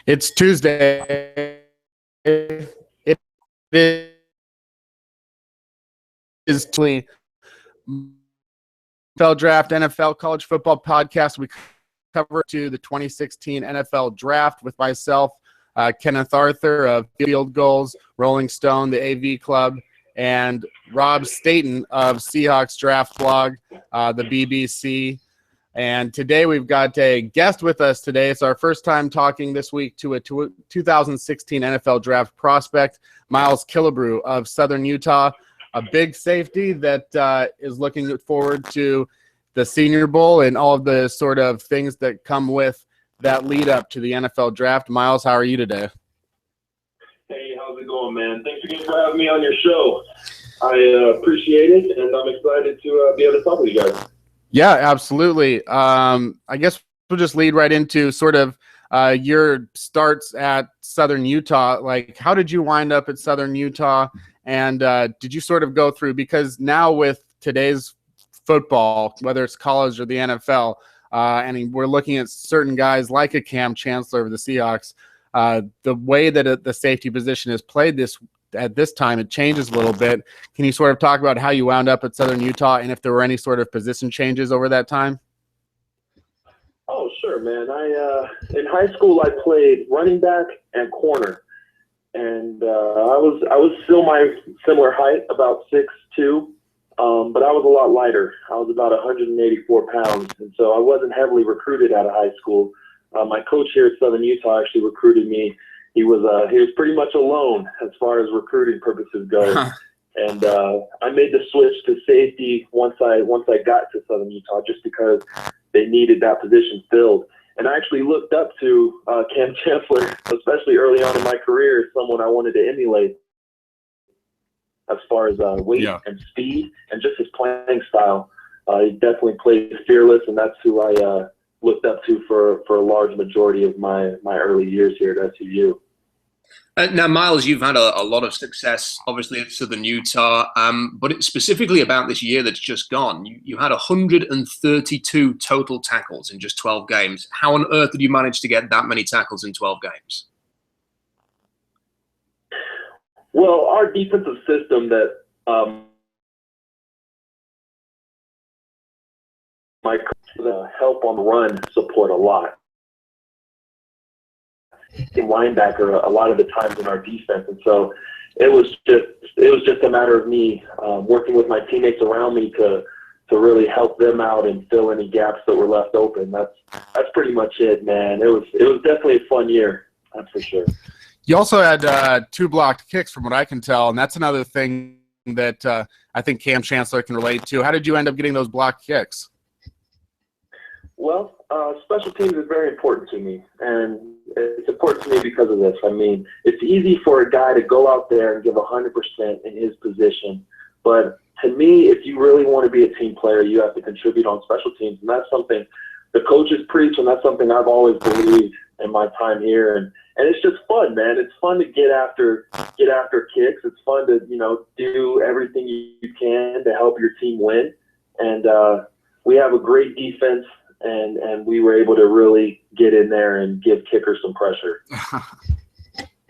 It's Tuesday. It is NFL Draft, NFL College Football Podcast. We cover to the 2016 NFL Draft with myself, Kenneth Arthur of Field Goals, Rolling Stone, the AV Club, and Rob Staten of Seahawks Draft Blog, the BBC. And today we've got a guest with us today. It's our first time talking this week to a 2016 NFL Draft prospect, Miles Killebrew of Southern Utah, a big safety that is looking forward to the Senior Bowl and all of the sort of things that come with that lead up to the NFL Draft. Miles, how are you today? Hey, how's it going, man? Thanks again for having me on your show. I appreciate it, and I'm excited to be able to talk with you guys. Yeah, absolutely. I guess we'll just lead right into sort of your starts at Southern Utah. Like, how did you wind up at Southern Utah? And did you sort of go through, because now with today's football, whether it's college or the NFL, and we're looking at certain guys like a Cam Chancellor of the Seahawks, the way that the safety position is played at this time, it changes a little bit. Can you sort of talk about how you wound up at Southern Utah and if there were any sort of position changes over that time? Oh, sure, man. In high school I played running back and corner, and I was still my similar height, about 6'2", but I was a lot lighter. I was about 184 pounds, and so I wasn't heavily recruited out of high school. My coach here at Southern Utah actually recruited me. He was pretty much alone as far as recruiting purposes go, and I made the switch to safety once I got to Southern Utah, just because they needed that position filled. And I actually looked up to Cam Chancellor, especially early on in my career, as someone I wanted to emulate as far as weight and speed and just his playing style. He definitely played fearless, and that's who I looked up to for a large majority of my early years here at SUU. Now, Miles, you've had a lot of success, obviously, at Southern Utah, but it's specifically about this year that's just gone. You had 132 total tackles in just 12 games. How on earth did you manage to get that many tackles in 12 games? Well, our defensive system that my help on the run support a lot. In linebacker, a lot of the times in our defense, and so it was just a matter of me working with my teammates around me to really help them out and fill any gaps that were left open. That's pretty much it, man. It was definitely a fun year, that's for sure. You also had 2 blocked kicks, from what I can tell, and that's another thing that I think Cam Chancellor can relate to. How did you end up getting those blocked kicks? Well, special teams is very important to me, and it's important to me because of this. I mean, it's easy for a guy to go out there and give 100% in his position, but to me, if you really want to be a team player, you have to contribute on special teams, and that's something the coaches preach, and that's something I've always believed in my time here. And it's just fun, man. It's fun to get after kicks. It's fun to do everything you can to help your team win, and we have a great defense. And we were able to really get in there and give kickers some pressure.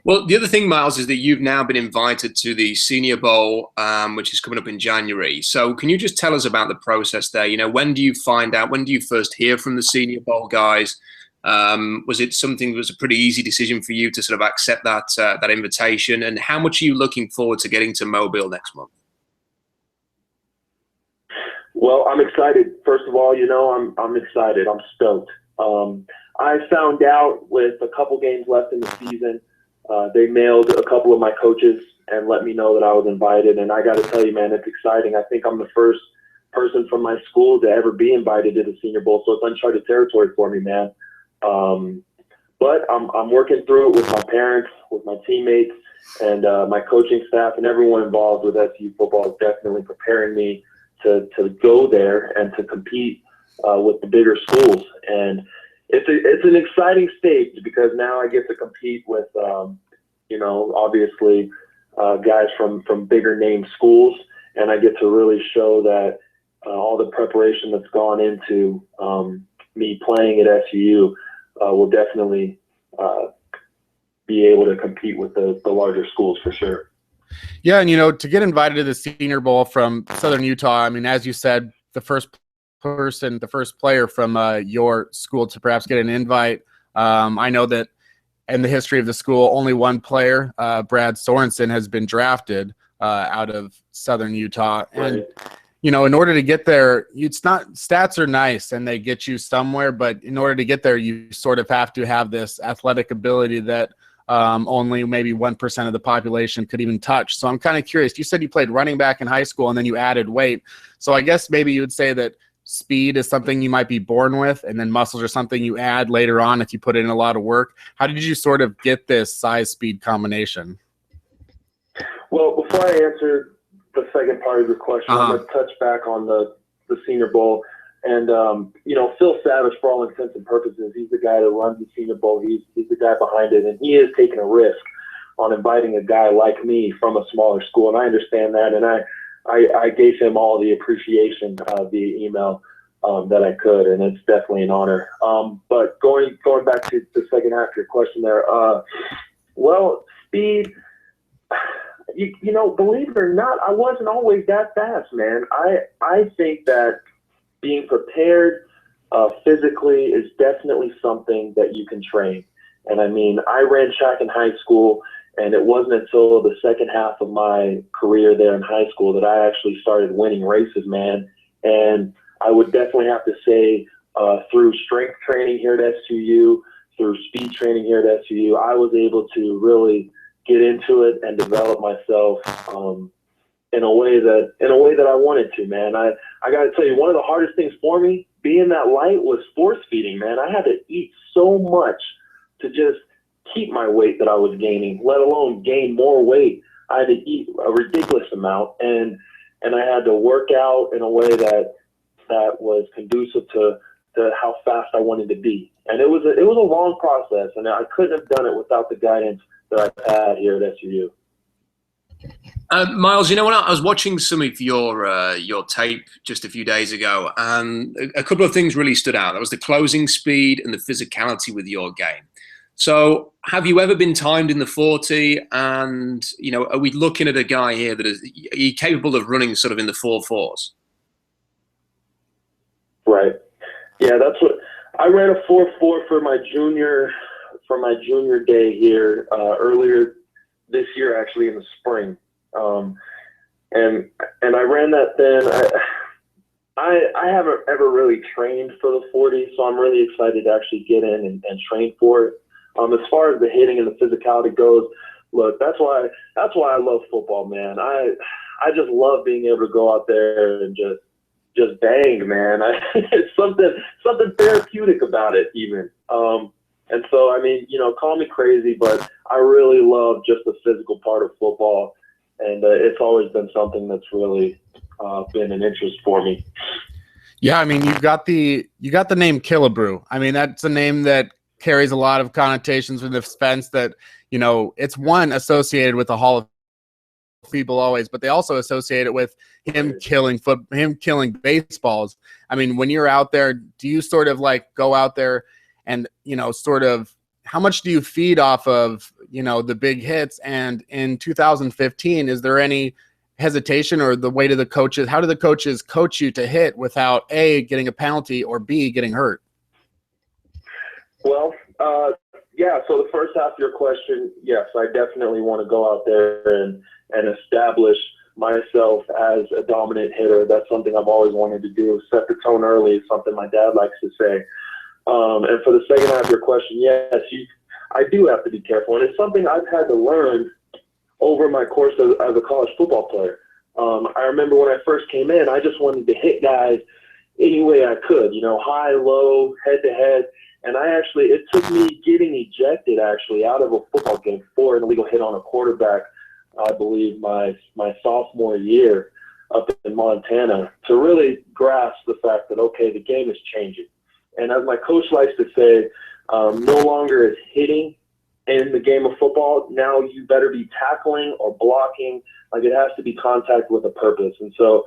Well, the other thing, Miles, is that you've now been invited to the Senior Bowl, which is coming up in January. So can you just tell us about the process there? When do you find out? When do you first hear from the Senior Bowl guys? Was it something that was a pretty easy decision for you to sort of accept that invitation? And how much are you looking forward to getting to Mobile next month? Well, I'm excited. First of all, I'm excited. I'm stoked. I found out with a couple games left in the season, they mailed a couple of my coaches and let me know that I was invited. And I got to tell you, man, it's exciting. I think I'm the first person from my school to ever be invited to the Senior Bowl, so it's uncharted territory for me, man. But I'm working through it with my parents, with my teammates, and my coaching staff, and everyone involved with SU football is definitely preparing me to go there and to compete with the bigger schools. And it's an exciting stage because now I get to compete with, obviously guys from bigger name schools, and I get to really show that all the preparation that's gone into me playing at SUU will definitely be able to compete with the larger schools for sure. Yeah, and to get invited to the Senior Bowl from Southern Utah, I mean, as you said, the first player from your school to perhaps get an invite. I know that in the history of the school, only one player, Brad Sorensen, has been drafted out of Southern Utah. And, Right. in order to get there, it's not, stats are nice and they get you somewhere, but in order to get there, you sort of have to have this athletic ability that only maybe 1% of the population could even touch. So I'm kind of curious. You said you played running back in high school and then you added weight. So I guess maybe you would say that speed is something you might be born with, and then muscles are something you add later on if you put in a lot of work. How did you sort of get this size-speed combination? Well, before I answer the second part of your question, I'm going to touch back on the Senior Bowl. And, Phil Savage, for all intents and purposes, he's the guy that runs the Senior Bowl. He's the guy behind it, and he is taking a risk on inviting a guy like me from a smaller school, and I understand that. And I gave him all the appreciation via email that I could, and it's definitely an honor. But going back to the second half of your question there, well, speed, believe it or not, I wasn't always that fast, man. I think that being prepared physically is definitely something that you can train. And I mean, I ran track in high school, and it wasn't until the second half of my career there in high school that I actually started winning races, man. And I would definitely have to say through strength training here at SUU, through speed training here at SUU, I was able to really get into it and develop myself in a way that I wanted to, man. I got to tell you, one of the hardest things for me being that light was force feeding, man. I had to eat so much to just keep my weight that I was gaining, let alone gain more weight. I had to eat a ridiculous amount, and I had to work out in a way that was conducive to how fast I wanted to be. And it was a long process, and I couldn't have done it without the guidance that I've had here at SUU. Miles, when I was watching some of your tape just a few days ago, and a couple of things really stood out. That was the closing speed and the physicality with your game. So have you ever been timed in the 40? And, are we looking at a guy here that is capable of running sort of in the 4.4s? Right. Yeah, that's what I ran a 4.4 for my junior day here earlier this year, actually in the spring. And I ran that then. I haven't ever really trained for the 40, so I'm really excited to actually get in and train for it. As far as the hitting and the physicality goes, look, that's why I love football, man. I just love being able to go out there and just bang, man. It's something therapeutic about it, even. And so, I mean, call me crazy, but I really love just the physical part of football, and it's always been something that's really been an interest for me. Yeah, I mean, you got the name Killebrew. I mean, that's a name that carries a lot of connotations in the sense that, it's one associated with the Hall of people always, but they also associate it with him killing baseballs. I mean, when you're out there, do you sort of like go out there and, sort of how much do you feed off of, the big hits? And in 2015, is there any hesitation or the way to the coaches? How do the coaches coach you to hit without A, getting a penalty, or B, getting hurt? Well, yeah, so the first half of your question, yes, I definitely want to go out there and establish myself as a dominant hitter. That's something I've always wanted to do. Set the tone early is something my dad likes to say. And for the second half of your question, yes, I do have to be careful. And it's something I've had to learn over my course as a college football player. I remember when I first came in, I just wanted to hit guys any way I could, high, low, head-to-head. And it took me getting ejected actually out of a football game for an illegal hit on a quarterback, I believe my sophomore year up in Montana, to really grasp the fact that, okay, the game is changing. And as my coach likes to say, no longer is hitting in the game of football. Now you better be tackling or blocking. Like, it has to be contact with a purpose. And so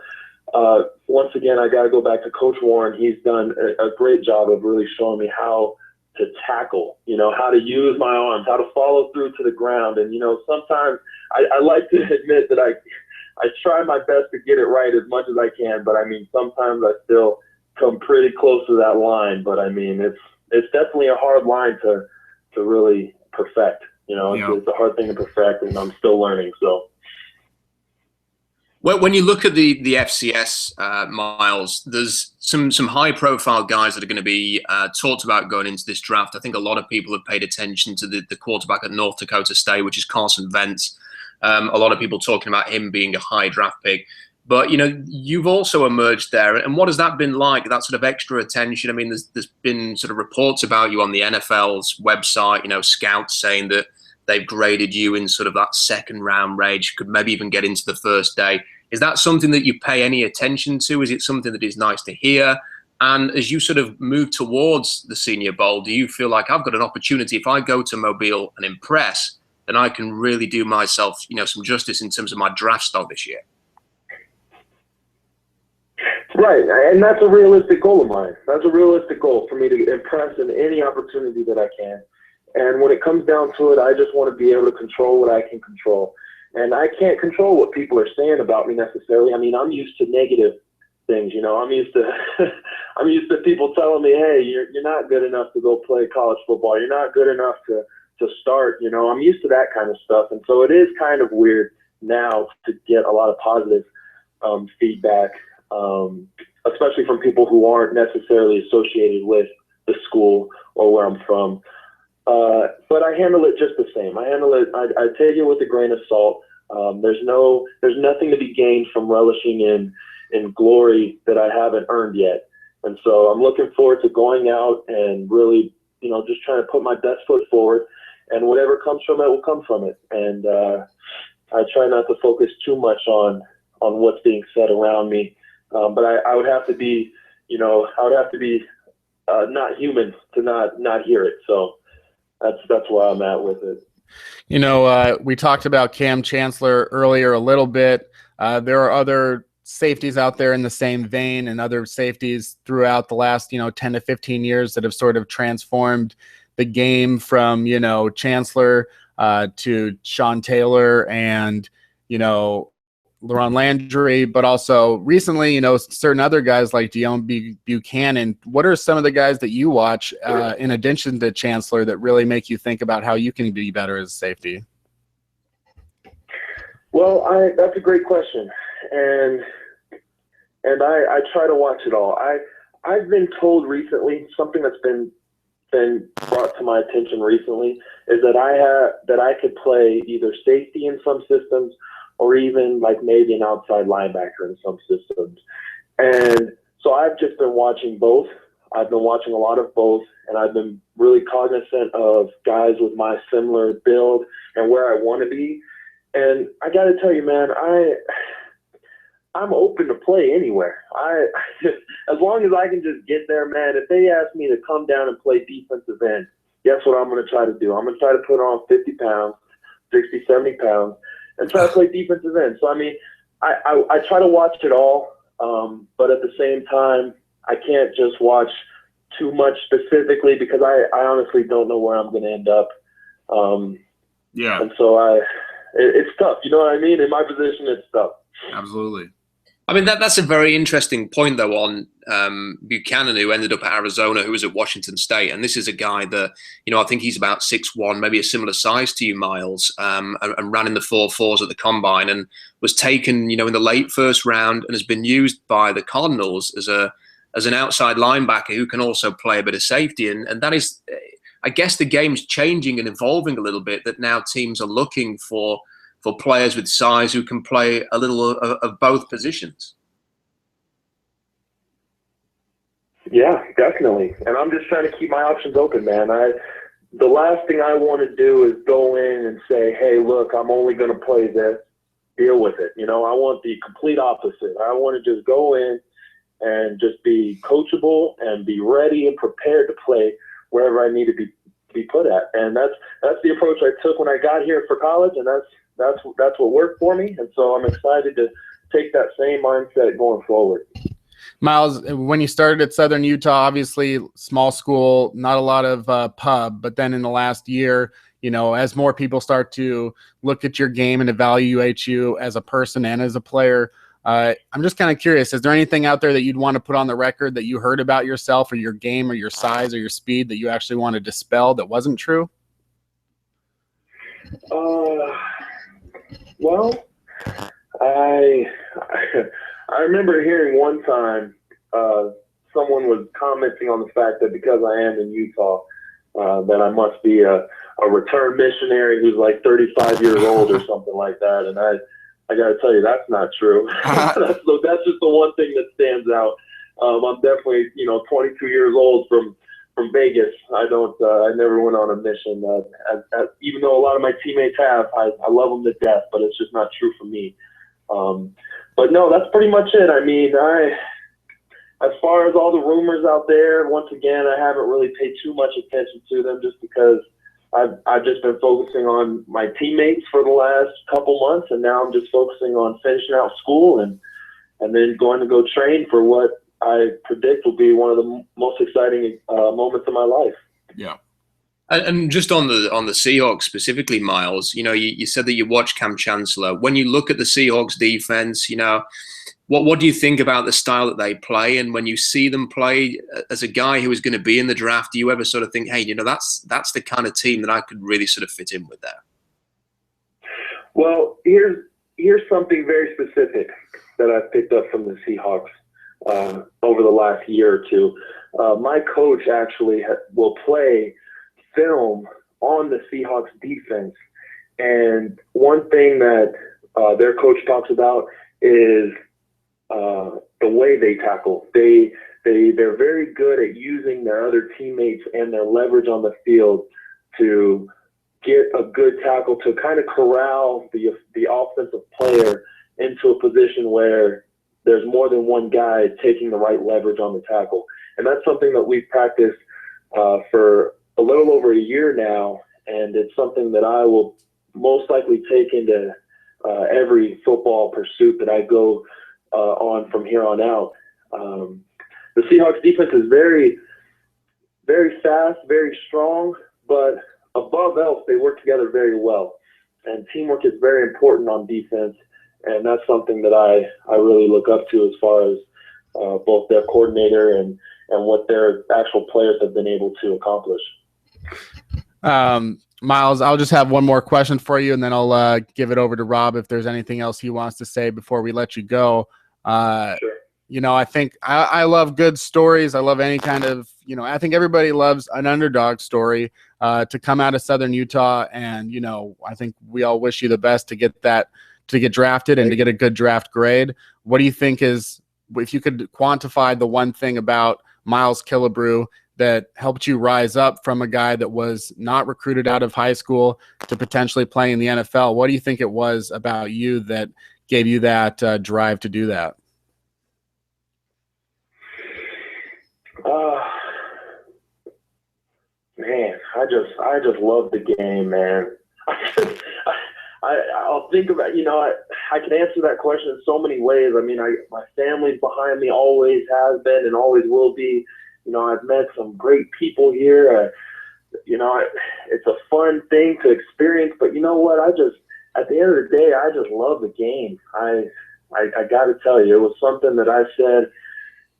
once again, I got to go back to Coach Warren. He's done a great job of really showing me how tackle, how to use my arms, how to follow through to the ground. And, sometimes I like to admit that I try my best to get it right as much as I can, but sometimes I still come pretty close to that line. But it's definitely a hard line to really perfect. It's a hard thing to perfect, and I'm still learning. So. Well, when you look at the FCS, Miles, there's some high-profile guys that are going to be talked about going into this draft. I think a lot of people have paid attention to the quarterback at North Dakota State, which is Carson Wentz. A lot of people talking about him being a high draft pick. But, you've also emerged there. And what has that been like, that sort of extra attention? There's been sort of reports about you on the NFL's website, scouts saying that they've graded you in sort of that second-round range, could maybe even get into the first day. Is that something that you pay any attention to? Is it something that is nice to hear? And as you sort of move towards the Senior Bowl, do you feel like I've got an opportunity, if I go to Mobile and impress, then I can really do myself, some justice in terms of my draft stock this year? Right, and that's a realistic goal of mine. That's a realistic goal for me to impress in any opportunity that I can. And when it comes down to it, I just want to be able to control what I can control. And I can't control what people are saying about me necessarily. I'm used to negative things, I'm used to people telling me, hey, you're not good enough to go play college football. You're not good enough to start, I'm used to that kind of stuff. And so it is kind of weird now to get a lot of positive feedback, especially from people who aren't necessarily associated with the school or where I'm from. But I handle it just the same. I take it with a grain of salt. There's nothing to be gained from relishing in glory that I haven't earned yet. And so I'm looking forward to going out and really, just trying to put my best foot forward, and whatever comes from it will come from it. And I try not to focus too much on what's being said around me. But I would have to be, not human to not hear it. So that's where I'm at with it. We talked about Cam Chancellor earlier a little bit. There are other safeties out there in the same vein, and other safeties throughout the last, 10 to 15 years that have sort of transformed the game from, Chancellor to Sean Taylor and, LaRon Landry, but also recently, certain other guys like Deone Buchanan. What are some of the guys that you watch in addition to Chancellor that really make you think about how you can be better as a safety? Well, that's a great question. And I try to watch it all. I've been told recently, something that's been brought to my attention recently, is that I could play either safety in some systems or even like maybe an outside linebacker in some systems. And so I've just been watching both. I've been watching a lot of both, and I've been really cognizant of guys with my similar build and where I want to be. And I got to tell you, man, I'm open to play anywhere. As long as I can just get there, man. If they ask me to come down and play defensive end, guess what I'm going to try to do? I'm going to try to put on 50 pounds, 60, 70 pounds, and try to play defensive end. So, I try to watch it all, but at the same time, I can't just watch too much specifically because I honestly don't know where I'm going to end up. Yeah. And so it's tough. You know what I mean? In my position, it's tough. Absolutely. That's a very interesting point, though, on Buchanan, who ended up at Arizona, who was at Washington State. And this is a guy that, I think he's about 6'1", maybe a similar size to you, Miles, and ran in the 4.4s at the Combine and was taken, in the late first round and has been used by the Cardinals as an outside linebacker who can also play a bit of safety. And that is, I guess the game's changing and evolving a little bit, that now teams are looking for players with size who can play a little of both positions. Yeah, definitely. And I'm just trying to keep my options open, man. The last thing I want to do is go in and say, hey, look, I'm only going to play this, deal with it. I want the complete opposite. I want to just go in and just be coachable and be ready and prepared to play wherever I need to be put at. And that's the approach I took when I got here for college, and that's what worked for me. And so I'm excited to take that same mindset going forward. Miles, when you started at Southern Utah, obviously small school, not a lot of pub, but then in the last year, as more people start to look at your game and evaluate you as a person and as a player, I'm just kind of curious, is there anything out there that you'd want to put on the record that you heard about yourself or your game or your size or your speed that you actually want to dispel that wasn't true? Well, I remember hearing one time someone was commenting on the fact that because I am in Utah, that I must be a return missionary who's like 35 years old or something like that. And I got to tell you, that's not true. That's just the one thing that stands out. I'm definitely, 22 years old from Vegas. I never went on a mission. Even though a lot of my teammates have, I love them to death, but it's just not true for me. But no, that's pretty much it. I mean, as far as all the rumors out there, once again, I haven't really paid too much attention to them just because I've just been focusing on my teammates for the last couple months, and now I'm just focusing on finishing out school and then going to go train for what I predict will be one of the most exciting moments of my life. Yeah. And just on the Seahawks specifically, Miles, you said that you watched Cam Chancellor. When you look at the Seahawks defense, what do you think about the style that they play? And when you see them play, as a guy who is going to be in the draft, do you ever sort of think, hey, that's the kind of team that I could really sort of fit in with there? Well, here's something very specific that I've picked up from the Seahawks over the last year or two. My coach actually will play film on the Seahawks defense, and one thing that their coach talks about is the way they tackle. They're very good at using their other teammates and their leverage on the field to get a good tackle, to kind of corral the offensive player into a position where there's more than one guy taking the right leverage on the tackle. And that's something that we've practiced for a little over a year now, and it's something that I will most likely take into every football pursuit that I go on from here on out. The Seahawks defense is very, very fast, very strong, but above else, they work together very well. And teamwork is very important on defense, and that's something that I really look up to as far as both their coordinator and what their actual players have been able to accomplish. Miles, I'll just have one more question for you, and then I'll give it over to Rob if there's anything else he wants to say before we let you go. Sure. I think I love good stories. I love any kind of, I think everybody loves an underdog story to come out of Southern Utah. And, I think we all wish you the best to get drafted and to get a good draft grade. What do you think is, if you could quantify the one thing about Miles Killebrew that helped you rise up from a guy that was not recruited out of high school to potentially playing in the NFL, what do you think it was about you that gave you that drive to do that? Man, I just love the game, man. I'll think about, I can answer that question in so many ways. I mean, my family's behind me, always has been and always will be. I've met some great people here. It's a fun thing to experience, but you know what? At the end of the day, I just love the game. I got to tell you, it was something that I said,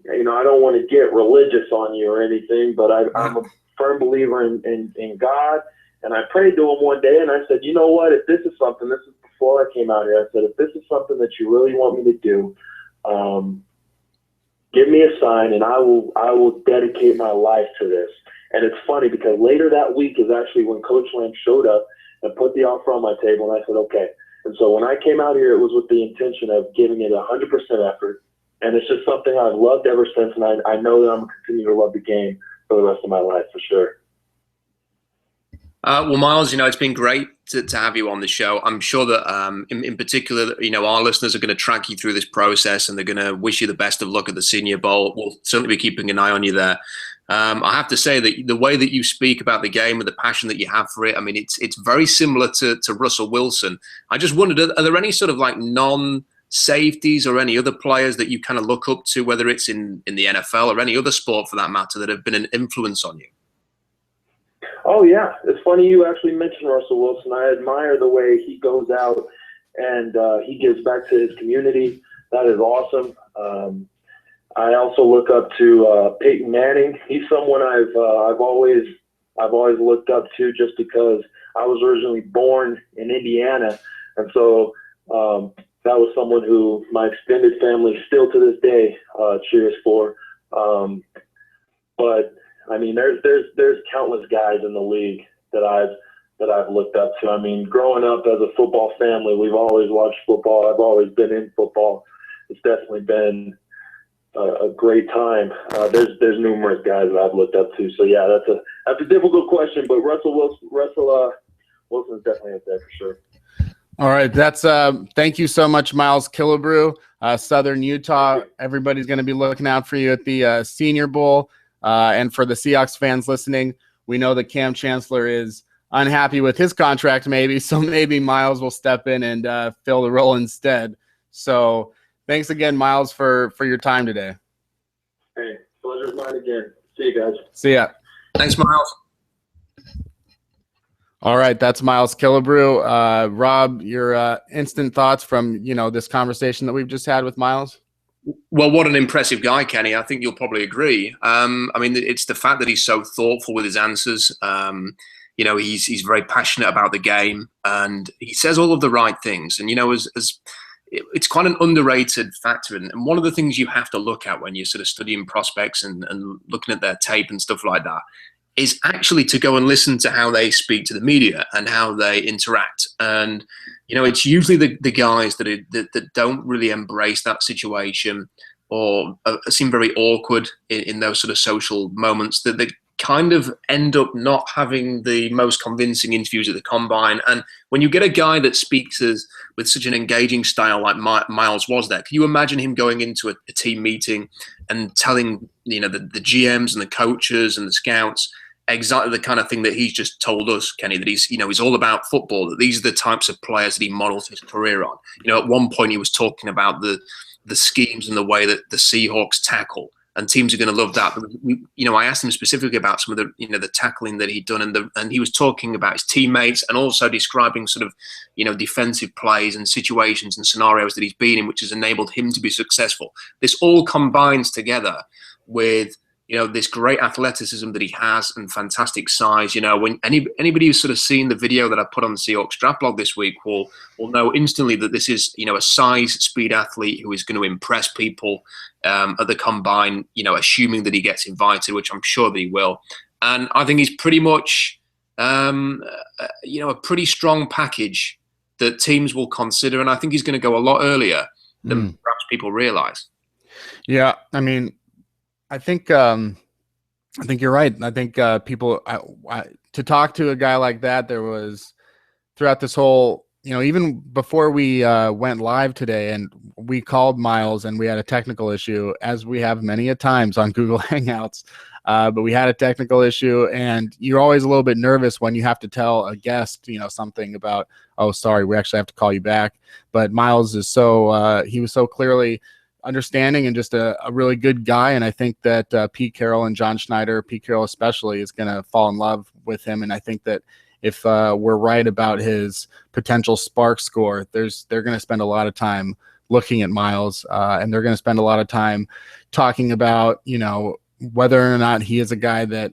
I don't want to get religious on you or anything, but I'm a firm believer in God. And I prayed to him one day and I said, you know what, if this is something, this is before I came out here, I said, if this is something that you really want me to do, give me a sign and I will dedicate my life to this. And it's funny because later that week is actually when Coach Lamb showed up and put the offer on my table, and I said, okay. And so when I came out here, it was with the intention of giving it 100% effort. And it's just something I've loved ever since, and I know that I'm going to continue to love the game for the rest of my life for sure. Well, Miles, it's been great to have you on the show. I'm sure that in particular, our listeners are going to track you through this process and they're going to wish you the best of luck at the Senior Bowl. We'll certainly be keeping an eye on you there. I have to say that the way that you speak about the game and the passion that you have for it, I mean, it's very similar to Russell Wilson. I just wondered, are there any sort of like safeties or any other players that you kind of look up to, whether it's in the NFL or any other sport for that matter, that have been an influence on you? Oh, yeah. It's funny you actually mentioned Russell Wilson. I admire the way he goes out and he gives back to his community. That is awesome. I also look up to Peyton Manning. He's someone I've always looked up to, just because I was originally born in Indiana, and so that was someone who my extended family still to this day cheers for. But I mean, there's countless guys in the league that I've looked up to. I mean, growing up as a football family, we've always watched football. I've always been in football. It's definitely been a great time. There's numerous guys that I've looked up to. So yeah, that's a difficult question, but Russell Wilson's definitely up there for sure. All right, that's thank you so much, Miles Killebrew, Southern Utah. Everybody's going to be looking out for you at the Senior Bowl, and for the Seahawks fans listening, we know that Cam Chancellor is unhappy with his contract, so maybe Miles will step in and fill the role instead. So thanks again, Miles, for your time today. Hey, pleasure's mine again. See you guys. See ya. Thanks, Miles. All right, that's Miles Killebrew. Rob, your instant thoughts from this conversation that we've just had with Miles? Well, what an impressive guy, Kenny. I think you'll probably agree. I mean, it's the fact that he's so thoughtful with his answers. He's very passionate about the game, and he says all of the right things. And it's quite an underrated factor. And one of the things you have to look at when you're sort of studying prospects and looking at their tape and stuff like that is actually to go and listen to how they speak to the media and how they interact. And, it's usually the guys that don't really embrace that situation or seem very awkward in those sort of social moments that they kind of end up not having the most convincing interviews at the combine. And when you get a guy that speaks with such an engaging style like Miles was there, can you imagine him going into a team meeting and telling the GMs and the coaches and the scouts exactly the kind of thing that he's just told us, Kenny, that he's all about football, that these are the types of players that he models his career on. At one point he was talking about the schemes and the way that the Seahawks tackle, and teams are going to love that. But I asked him specifically about some of the tackling that he'd done, and he was talking about his teammates and also describing sort of defensive plays and situations and scenarios that he's been in, which has enabled him to be successful. This all combines together with this great athleticism that he has and fantastic size. When anybody who's sort of seen the video that I put on the Seahawks draft blog this week will know instantly that this is, a size speed athlete who is going to impress people at the combine, assuming that he gets invited, which I'm sure that he will. And I think he's pretty much, a pretty strong package that teams will consider. And I think he's going to go a lot earlier than perhaps people realize. Yeah. I mean, I think you're right. I think people to talk to a guy like that, there was throughout this whole, even before we went live today and we called Miles and we had a technical issue, as we have many a times on Google Hangouts, but we had a technical issue, and you're always a little bit nervous when you have to tell a guest, something about, oh, sorry, we actually have to call you back. But Miles is he was so clearly understanding and just a really good guy. And I think that Pete Carroll and John Schneider, Pete Carroll especially, is going to fall in love with him. And I think that if we're right about his potential spark score, they're going to spend a lot of time looking at Miles, and they're going to spend a lot of time talking about, whether or not he is a guy that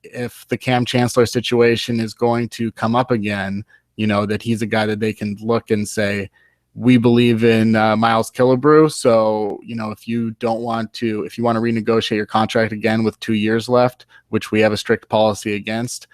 if the Cam Chancellor situation is going to come up again, that he's a guy that they can look and say, we believe in Miles Killebrew. So, if you want to renegotiate your contract again with 2 years left, which we have a strict policy against,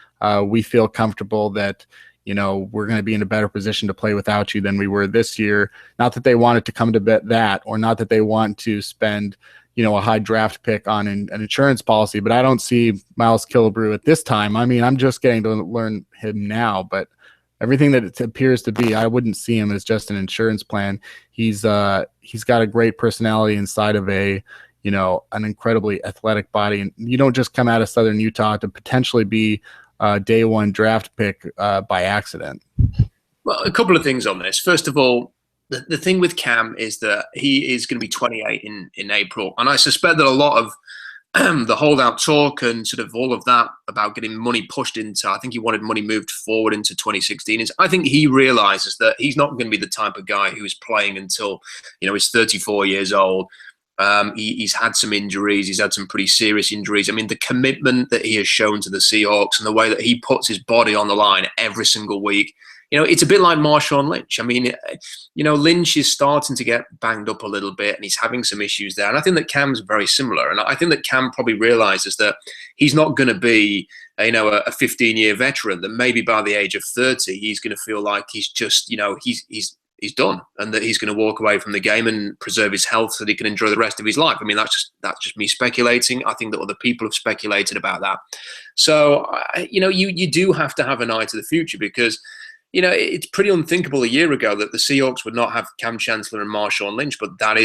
we feel comfortable that, we're going to be in a better position to play without you than we were this year. Not that they want it to come to that, or not that they want to spend, a high draft pick on an insurance policy, but I don't see Miles Killebrew at this time. I mean, I'm just getting to learn him now, but everything that it appears to be, I wouldn't see him as just an insurance plan. He's got a great personality inside of an incredibly athletic body. And you don't just come out of Southern Utah to potentially be a day one draft pick by accident. Well, a couple of things on this. First of all, the thing with Cam is that he is going to be 28 in April, and I suspect that a lot of the holdout talk and sort of all of that about getting money pushed into, I think he wanted money moved forward into 2016, is I think he realizes that he's not going to be the type of guy who is playing until, he's 34 years old. He's had some injuries. He's had some pretty serious injuries. I mean, the commitment that he has shown to the Seahawks and the way that he puts his body on the line every single week, it's a bit like Marshawn Lynch. I mean, Lynch is starting to get banged up a little bit and he's having some issues there. And I think that Cam's very similar. And I think that Cam probably realizes that he's not going to be, a 15-year veteran, that maybe by the age of 30, he's going to feel like he's just, he's done, and that he's going to walk away from the game and preserve his health so that he can enjoy the rest of his life. I mean, that's just me speculating. I think that other people have speculated about that. So, you do have to have an eye to the future, because it's pretty unthinkable a year ago that the Seahawks would not have Cam Chancellor and Marshawn Lynch, but that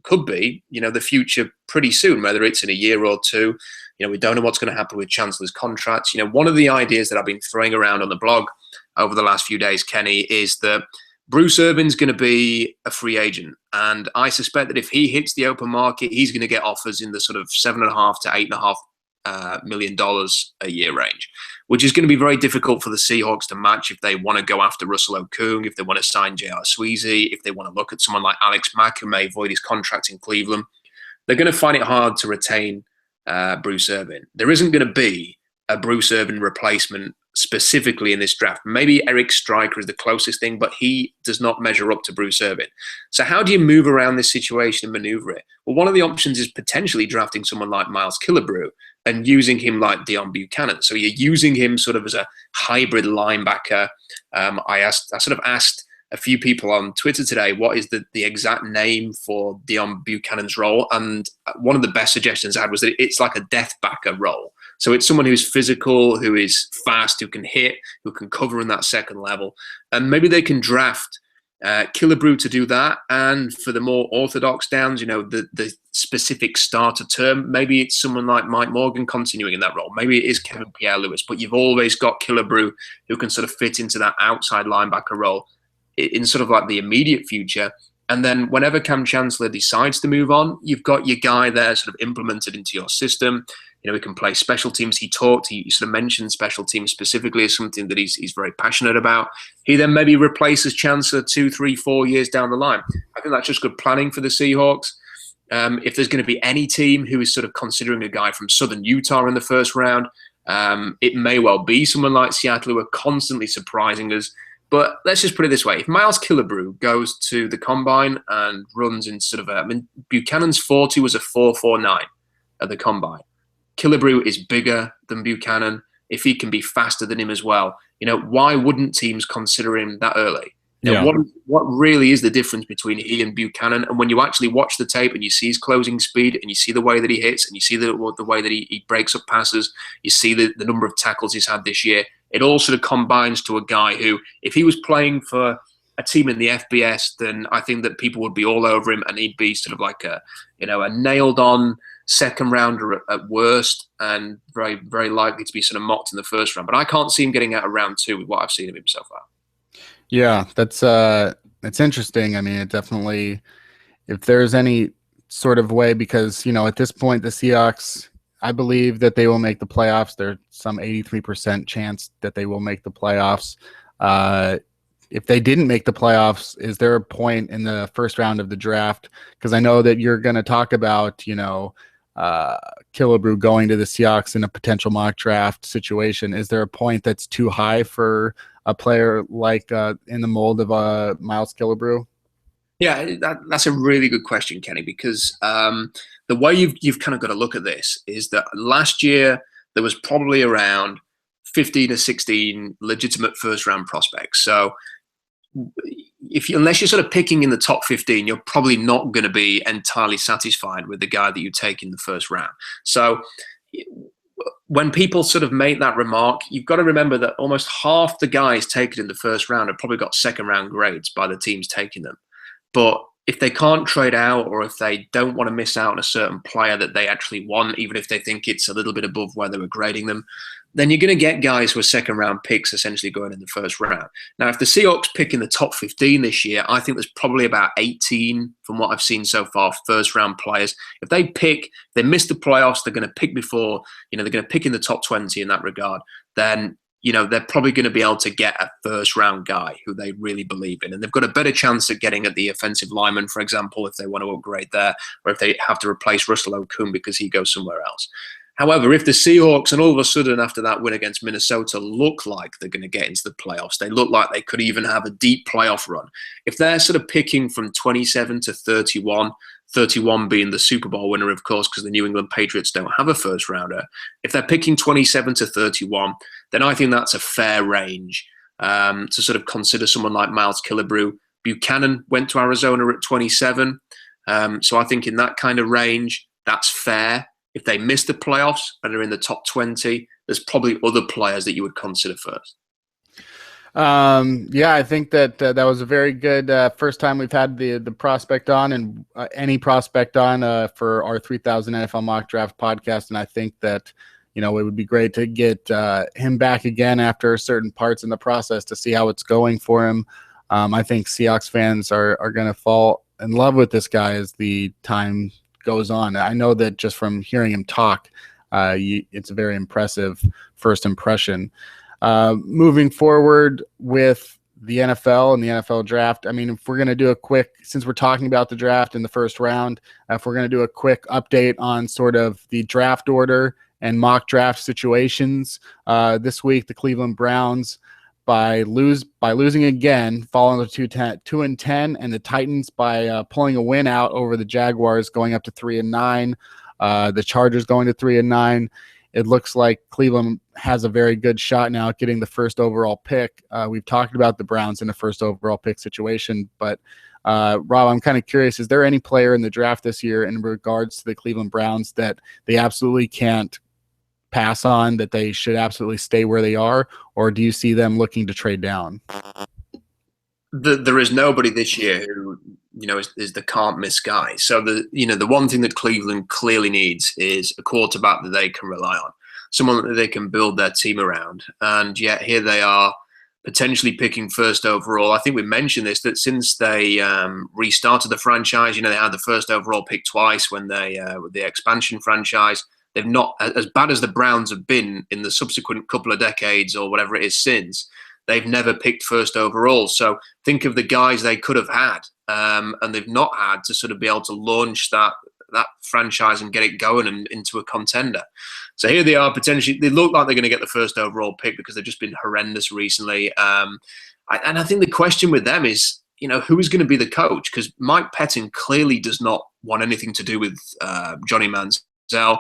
could be, the future pretty soon, whether it's in a year or two. We don't know what's going to happen with Chancellor's contracts. One of the ideas that I've been throwing around on the blog over the last few days, Kenny, is that Bruce Irvin's going to be a free agent. And I suspect that if he hits the open market, he's going to get offers in the sort of $7.5 to $8.5 million a year range, which is going to be very difficult for the Seahawks to match if they want to go after Russell Okung, if they want to sign J.R. Sweezy, if they want to look at someone like Alex Mack, who may void his contract in Cleveland. They're going to find it hard to retain Bruce Irvin. There isn't going to be a Bruce Irvin replacement specifically in this draft. Maybe Eric Stryker is the closest thing, but he does not measure up to Bruce Irvin. So how do you move around this situation and maneuver it? Well, one of the options is potentially drafting someone like Miles Killebrew and using him like Deon Buchanan. So you're using him sort of as a hybrid linebacker. I sort of asked a few people on Twitter today, what is the exact name for Deon Buchanan's role? And one of the best suggestions I had was that it's like a death backer role. So it's someone who's physical, who is fast, who can hit, who can cover in that second level. And maybe they can draft Killebrew to do that. And for the more orthodox downs, the specific starter term, maybe it's someone like Mike Morgan continuing in that role. Maybe it is Kevin Pierre-Louis, but you've always got Killebrew who can sort of fit into that outside linebacker role in sort of like the immediate future. And then whenever Cam Chancellor decides to move on, you've got your guy there sort of implemented into your system. He can play special teams. He sort of mentioned special teams specifically as something that he's very passionate about. He then maybe replaces Chancellor 2, 3, 4 years down the line. I think that's just good planning for the Seahawks. If there's going to be any team who is sort of considering a guy from Southern Utah in the first round, it may well be someone like Seattle, who are constantly surprising us. But let's just put it this way. If Miles Killebrew goes to the combine and runs in sort of Buchanan's 40 was a 4.49 at the combine. Killebrew is bigger than Buchanan. If he can be faster than him as well, why wouldn't teams consider him that early? What really is the difference between he and Buchanan? And when you actually watch the tape and you see his closing speed and you see the way that he hits and you see the way that he breaks up passes, you see the number of tackles he's had this year, it all sort of combines to a guy who, if he was playing for a team in the FBS, then I think that people would be all over him and he'd be sort of like a nailed on second rounder at worst, and very, very likely to be sort of mocked in the first round. But I can't see him getting out of round 2 with what I've seen of him so far. Yeah, that's interesting. I mean, it definitely, if there's any sort of way, because, at this point, the Seahawks, I believe that they will make the playoffs. There's some 83% chance that they will make the playoffs. If they didn't make the playoffs, is there a point in the first round of the draft? Because I know that you're going to talk about, Killebrew going to the Seahawks in a potential mock draft situation. Is there a point that's too high for a player like in the mold of Miles Killebrew? Yeah, that's a really good question, Kenny, because the way you've kind of got to look at this is that last year there was probably around 15 or 16 legitimate first-round prospects. So unless you're sort of picking in the top 15, you're probably not going to be entirely satisfied with the guy that you take in the first round. So when people sort of make that remark, you've got to remember that almost half the guys taken in the first round have probably got second-round grades by the teams taking them. But if they can't trade out, or if they don't want to miss out on a certain player that they actually want, even if they think it's a little bit above where they were grading them, then you're going to get guys who are second-round picks essentially going in the first round. Now, if the Seahawks pick in the top 15 this year, I think there's probably about 18, from what I've seen so far, first-round players. If they miss the playoffs, they're going to pick before, they're going to pick in the top 20 in that regard, then they're probably going to be able to get a first-round guy who they really believe in. And they've got a better chance at getting at the offensive lineman, for example, if they want to upgrade there, or if they have to replace Russell Okung because he goes somewhere else. However, if the Seahawks, and all of a sudden after that win against Minnesota, look like they're going to get into the playoffs, they look like they could even have a deep playoff run. If they're sort of picking from 27 to 31, 31 being the Super Bowl winner, of course, because the New England Patriots don't have a first rounder. If they're picking 27 to 31, then I think that's a fair range to sort of consider someone like Miles Killebrew. Buchanan went to Arizona at 27. So I think in that kind of range, that's fair. If they miss the playoffs and are in the top 20, there's probably other players that you would consider first. Yeah, I think that that was a very good first time we've had the prospect on, and any prospect on for our 3000 NFL Mock Draft podcast. And I think that, it would be great to get him back again after certain parts in the process to see how it's going for him. I think Seahawks fans are going to fall in love with this guy as the time goes on. I know that just from hearing him talk, it's a very impressive first impression. Moving forward with the NFL and the NFL draft, I mean, if we're going to do a quick, since we're talking about the draft in the first round, if we're going to do a quick update on sort of the draft order and mock draft situations, this week the Cleveland Browns by losing again, falling to 2-10, and the Titans by pulling a win out over the Jaguars, going up to 3-9. The Chargers going to 3-9. It looks like Cleveland has a very good shot now at getting the first overall pick. We've talked about the Browns in a first overall pick situation, but Rob, I'm kind of curious, is there any player in the draft this year in regards to the Cleveland Browns that they absolutely can't pass on, that they should absolutely stay where they are, or do you see them looking to trade down? There is nobody this year who is the can't miss guy. So the one thing that Cleveland clearly needs is a quarterback that they can rely on, someone that they can build their team around. And yet here they are potentially picking first overall. I think we mentioned this, that since they restarted the franchise, they had the first overall pick twice when they with the expansion franchise. They've not, as bad as the Browns have been in the subsequent couple of decades or whatever it is since, they've never picked first overall. So think of the guys they could have had, and they've not had to sort of be able to launch that franchise and get it going and into a contender. So here they are, potentially, they look like they're going to get the first overall pick because they've just been horrendous recently. And I think the question with them is, who is going to be the coach? Because Mike Pettin clearly does not want anything to do with Johnny Manziel.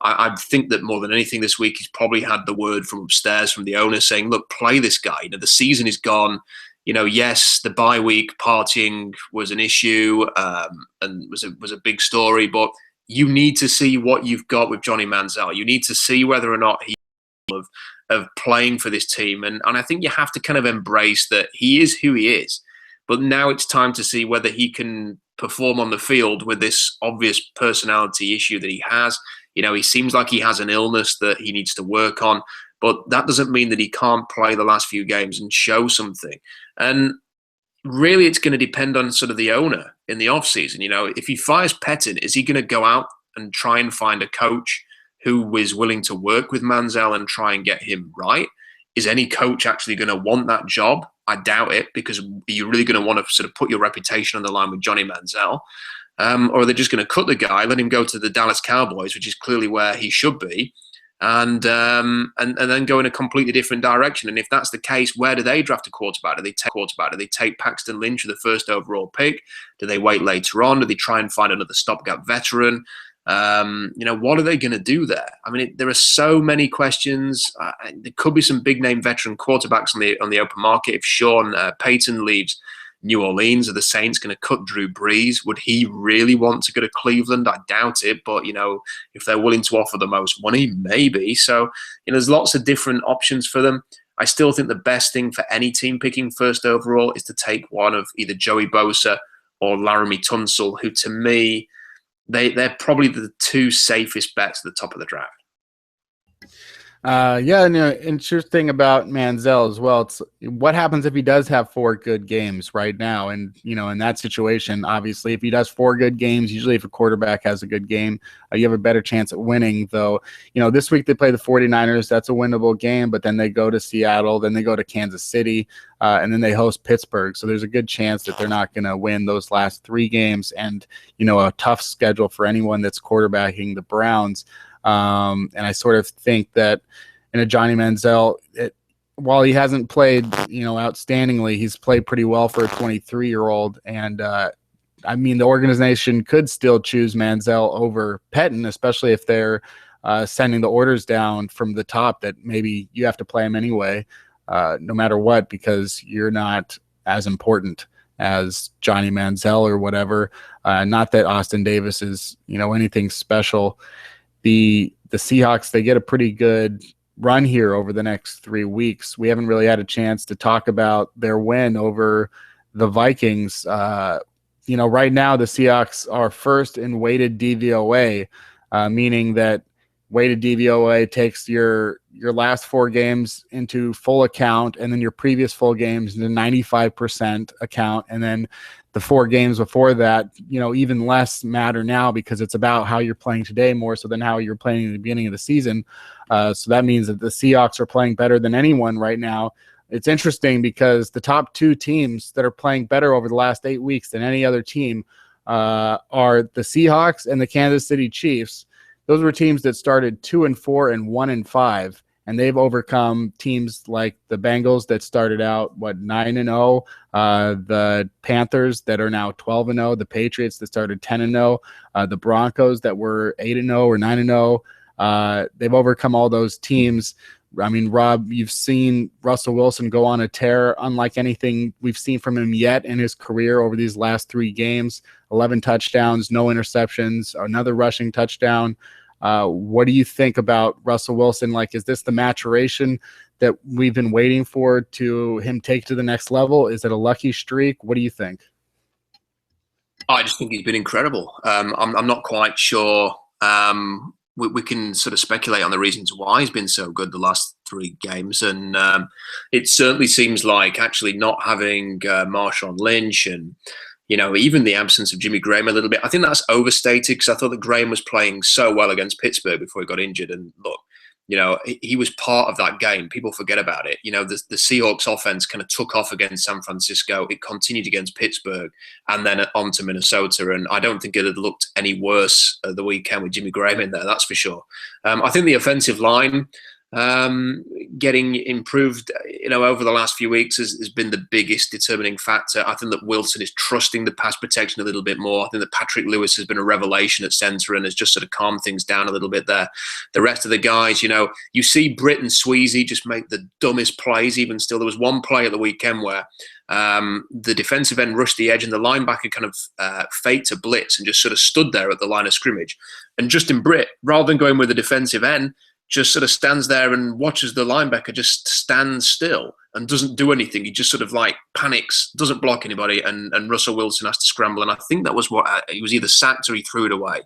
I think that more than anything this week, he's probably had the word from upstairs from the owner saying, look, play this guy. The season is gone. Yes, the bye week partying was an issue and was a big story, but you need to see what you've got with Johnny Manziel. You need to see whether or not he's of playing for this team. And I think you have to kind of embrace that he is who he is. But now it's time to see whether he can perform on the field with this obvious personality issue that he has. He seems like he has an illness that he needs to work on, but that doesn't mean that he can't play the last few games and show something. And really, it's going to depend on sort of the owner in the offseason. If he fires Pettin, is he going to go out and try and find a coach who is willing to work with Manziel and try and get him right? Is any coach actually going to want that job? I doubt it, because you're really going to want to sort of put your reputation on the line with Johnny Manziel. Or are they just going to cut the guy, let him go to the Dallas Cowboys, which is clearly where he should be, and then go in a completely different direction? And if that's the case, where do they draft a quarterback? Do they take Paxton Lynch with the first overall pick? Do they wait later on? Do they try and find another stopgap veteran? What are they going to do there? I mean, there are so many questions. There could be some big name veteran quarterbacks on the open market. If Sean Payton leaves New Orleans, are the Saints going to cut Drew Brees? Would he really want to go to Cleveland? I doubt it, but if they're willing to offer the most money, maybe. So there's lots of different options for them. I still think the best thing for any team picking first overall is to take one of either Joey Bosa or Laramie Tunsil, who to me, they're probably the two safest bets at the top of the draft. Yeah, and interesting about Manziel as well. It's what happens if he does have 4 good games right now, and in that situation, obviously, if he does 4 good games, usually if a quarterback has a good game, you have a better chance at winning. Though, this week they play the 49ers. That's a winnable game, but then they go to Seattle, then they go to Kansas City, and then they host Pittsburgh. So there's a good chance that they're not going to win those last 3 games, and a tough schedule for anyone that's quarterbacking the Browns. And I sort of think that in a Johnny Manziel, while he hasn't played, outstandingly, he's played pretty well for a 23-year-old. And I mean, the organization could still choose Manziel over Pettin, especially if they're sending the orders down from the top that maybe you have to play him anyway, no matter what, because you're not as important as Johnny Manziel or whatever. Not that Austin Davis is, anything special. The Seahawks, they get a pretry good run here over the next 3 weeks. We haven't really had a chance to talk about their win over the Vikings. Right now the Seahawks are first in weighted DVOA, meaning that weighted DVOA takes your last 4 games into full account, and then your previous full games into 95% account, and then the 4 games before that, even less matter now because it's about how you're playing today more so than how you're playing in the beginning of the season. So that means that the Seahawks are playing better than anyone right now. It's interesting because the top 2 teams that are playing better over the last 8 weeks than any other team are the Seahawks and the Kansas City Chiefs. Those were teams that started 2-4 and 1-5. And they've overcome teams like the Bengals that started out 9-0, the Panthers that are now 12-0, the Patriots that started 10-0, the Broncos that were 8-0 or 9-0. They've overcome all those teams. I mean, Rob, you've seen Russell Wilson go on a tear unlike anything we've seen from him yet in his career over these last 3 games. 11 touchdowns, no interceptions, another rushing touchdown. What do you think about Russell Wilson? Is this the maturation that we've been waiting for to him take to the next level? Is it a lucky streak? What do you think? I just think he's been incredible. I'm not quite sure. We can sort of speculate on the reasons why he's been so good the last 3 games. And it certainly seems like actually not having Marshawn Lynch and, even the absence of Jimmy Graham a little bit, I think that's overstated because I thought that Graham was playing so well against Pittsburgh before he got injured. And look, he was part of that game. People forget about it. The Seahawks offense kind of took off against San Francisco. It continued against Pittsburgh and then on to Minnesota. And I don't think it had looked any worse the weekend with Jimmy Graham in there, that's for sure. I think the offensive line getting improved, over the last few weeks has been the biggest determining factor. I think that Wilson is trusting the pass protection a little bit more. I think that Patrick Lewis has been a revelation at center and has just sort of calmed things down a little bit there. The rest of the guys, you see Britt and Sweezy just make the dumbest plays even still. There was one play at the weekend where the defensive end rushed the edge and the linebacker kind of faked a blitz and just sort of stood there at the line of scrimmage. And Justin Britt, rather than going with the defensive end, just sort of stands there and watches the linebacker just stand still and doesn't do anything. He just sort of panics, doesn't block anybody, and Russell Wilson has to scramble. And I think that was what he was either sacked or he threw it away.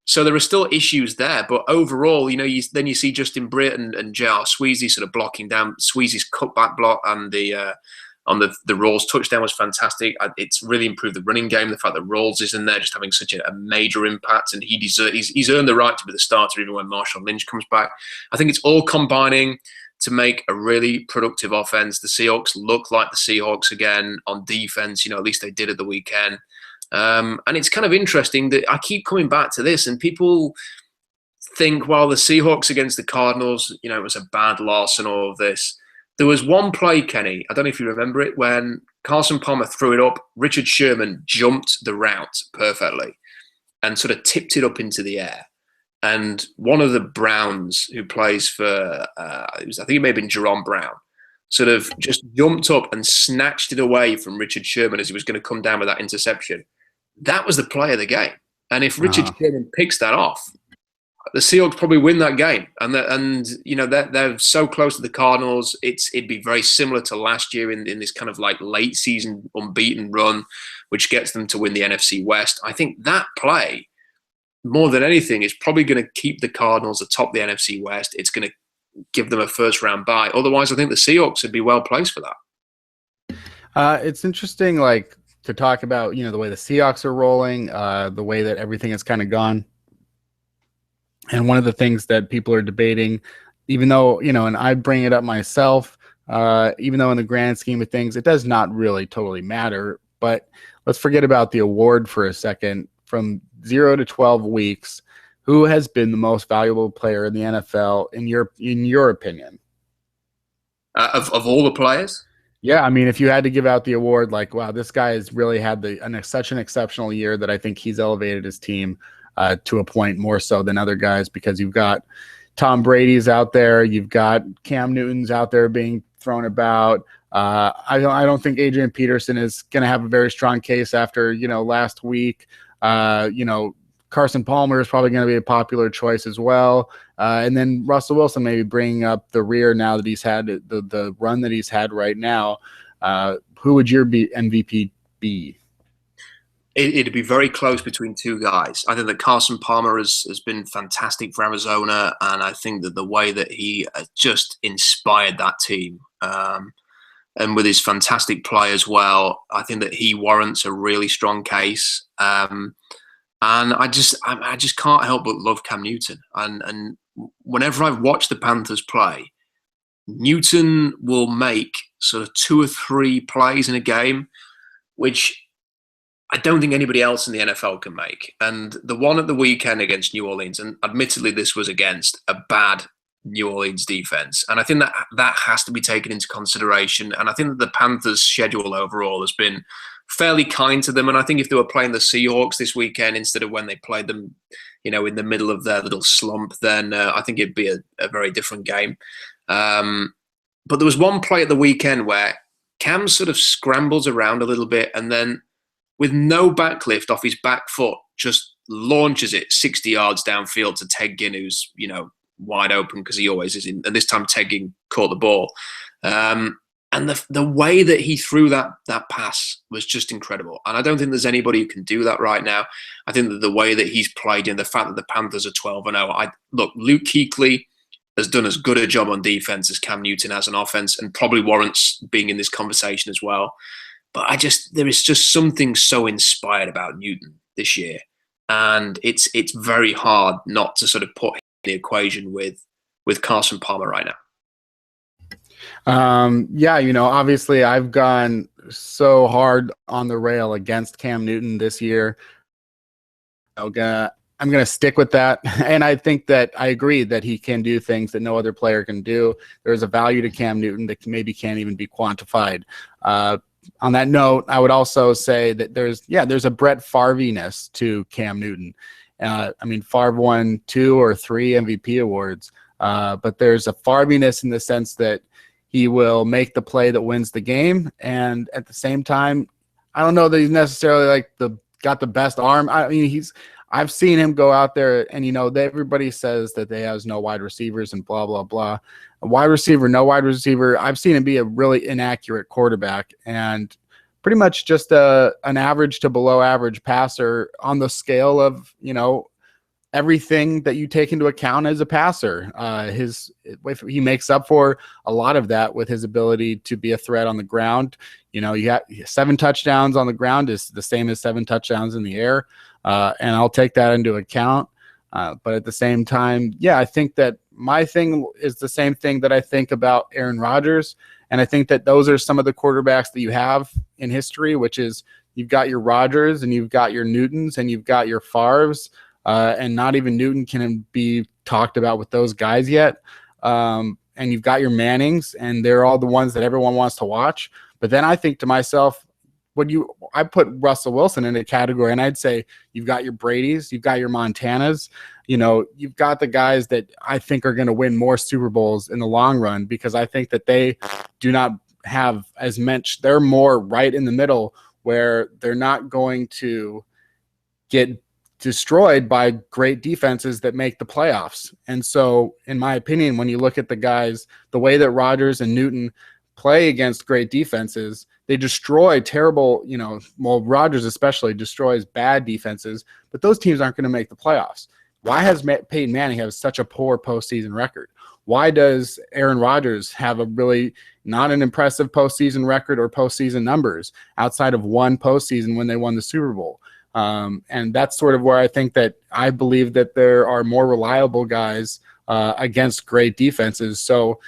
So there are still issues there, but overall, then you see Justin Britt and J.R. Sweezy sort of blocking down. Sweezy's cutback block and on the Rawls touchdown was fantastic. It's really improved the running game. The fact that Rawls is in there just having such a major impact, and he's earned the right to be the starter even when Marshawn Lynch comes back. I think it's all combining to make a really productive offense. The Seahawks look like the Seahawks again on defense. At least they did at the weekend. And it's kind of interesting that I keep coming back to this, and people think, well, the Seahawks against the Cardinals, it was a bad loss and all of this. There was one play, Kenny, I don't know if you remember it, when Carson Palmer threw it up, Richard Sherman jumped the route perfectly and sort of tipped it up into the air. And one of the Browns who plays for, I think it may have been Jerome Brown, sort of just jumped up and snatched it away from Richard Sherman as he was going to come down with that interception. That was the play of the game. And if Richard Sherman picks that off, the Seahawks probably win that game, and they're so close to the Cardinals. It'd be very similar to last year in this kind of late season unbeaten run, which gets them to win the NFC West. I think that play more than anything, it's probably going to keep the Cardinals atop the NFC West. It's going to give them a first-round bye. Otherwise, I think the Seahawks would be well placed for that. It's interesting, like, to talk about, the way the Seahawks are rolling, the way that everything has kind of gone. And one of the things that people are debating, even though, and I bring it up myself, even though in the grand scheme of things, it does not really totally matter. But let's forget about the award for a second. From 0 to 12 weeks, who has been the most valuable player in the NFL in your opinion? Of all the players? Yeah, I mean, if you had to give out the award, like, wow, this guy has really had such an exceptional year that I think he's elevated his team to a point more so than other guys, because you've got Tom Brady's out there, you've got Cam Newton's out there being thrown about. I don't think Adrian Peterson is going to have a very strong case after last week. Carson Palmer is probably going to be a popular choice as well. And then Russell Wilson maybe bringing up the rear now that he's had the run that he's had right now. Who would your MVP be? It'd be very close between two guys. I think that Carson Palmer has been fantastic for Arizona, and I think that the way that he just inspired that team, and with his fantastic play as well, I think that he warrants a really strong case. And I just can't help but love Cam Newton. And whenever I've watched the Panthers play, Newton will make sort of 2 or 3 plays in a game, which I don't think anybody else in the NFL can make. And the one at the weekend against New Orleans, and admittedly this was against a bad New Orleans defense, and I think that has to be taken into consideration. And I think that the Panthers' schedule overall has been fairly kind to them. And I think if they were playing the Seahawks this weekend instead of when they played them, in the middle of their little slump, then I think it'd be a very different game. But there was one play at the weekend where Cam sort of scrambles around a little bit, and then with no backlift off his back foot, just launches it 60 yards downfield to Ted Ginn, who's, wide open because he always is. And this time Ted Ginn caught the ball. And the way that he threw that pass was just incredible. And I don't think there's anybody who can do that right now. I think that the way that he's played and the fact that the Panthers are 12-0, Luke Kuechly has done as good a job on defense as Cam Newton has on offense, and probably warrants being in this conversation as well. But there is just something so inspired about Newton this year. And it's very hard not to sort of put him in the equation with Carson Palmer right now. Obviously I've gone so hard on the rail against Cam Newton this year. I'm going to stick with that. And I think that I agree that he can do things that no other player can do. There's a value to Cam Newton that maybe can't even be quantified. On that note, I would also say that there's a Brett Favre-ness to Cam Newton. Favre won 2 or 3 MVP awards, but there's a Favre-ness in the sense that he will make the play that wins the game, and at the same time, I don't know that he's necessarily got the best arm. I've seen him go out there, and everybody says that they has no wide receivers and blah blah blah. A wide receiver, no wide receiver. I've seen him be a really inaccurate quarterback and pretty much just an average to below average passer on the scale of everything that you take into account as a passer. He makes up for a lot of that with his ability to be a threat on the ground. You got 7 touchdowns on the ground is the same as 7 touchdowns in the air. And I'll take that into account. But at the same time, I think that my thing is the same thing that I think about Aaron Rodgers. And I think that those are some of the quarterbacks that you have in history, which is you've got your Rodgers and you've got your Newtons and you've got your Favres. And not even Newton can be talked about with those guys yet. And you've got your Mannings, and they're all the ones that everyone wants to watch. But then I think to myself, I put Russell Wilson in a category, and I'd say you've got your Bradys, you've got your Montanas, you've got the guys that I think are going to win more Super Bowls in the long run, because I think that they do not have as much. They're more right in the middle, where they're not going to get destroyed by great defenses that make the playoffs. And so, in my opinion, when you look at the guys, the way that Rodgers and Newton play against great defenses, they destroy terrible, well, Rodgers especially destroys bad defenses, but those teams aren't going to make the playoffs. Why has Peyton Manning have such a poor postseason record? Why does Aaron Rodgers have a really not an impressive postseason record or postseason numbers outside of one postseason when they won the Super Bowl? And that's sort of where I believe that there are more reliable guys against great defenses. So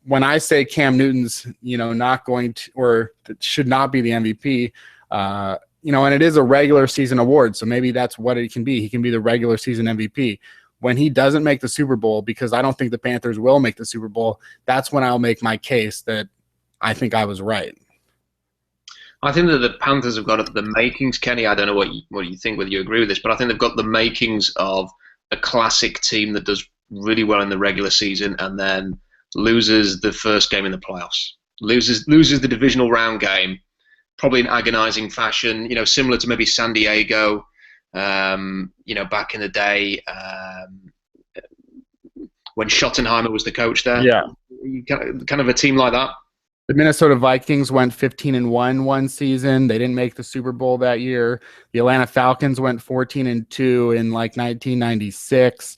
when I say Cam Newton's, not going to, or should not be the MVP, and it is a regular season award, so maybe that's what it can be. He can be the regular season MVP. When he doesn't make the Super Bowl, because I don't think the Panthers will make the Super Bowl, that's when I'll make my case that I think I was right. I think that the Panthers have got the makings, Kenny. I don't know what you think, whether you agree with this, but I think they've got the makings of a classic team that does really well in the regular season and then loses the first game in the playoffs, loses the divisional round game, probably in agonizing fashion, similar to maybe San Diego, back in the day when Schottenheimer was the coach there. Yeah. Kind of a team like that. The Minnesota Vikings went 15-1 one season. They didn't make the Super Bowl that year. The Atlanta Falcons went 14-2 in like 1996.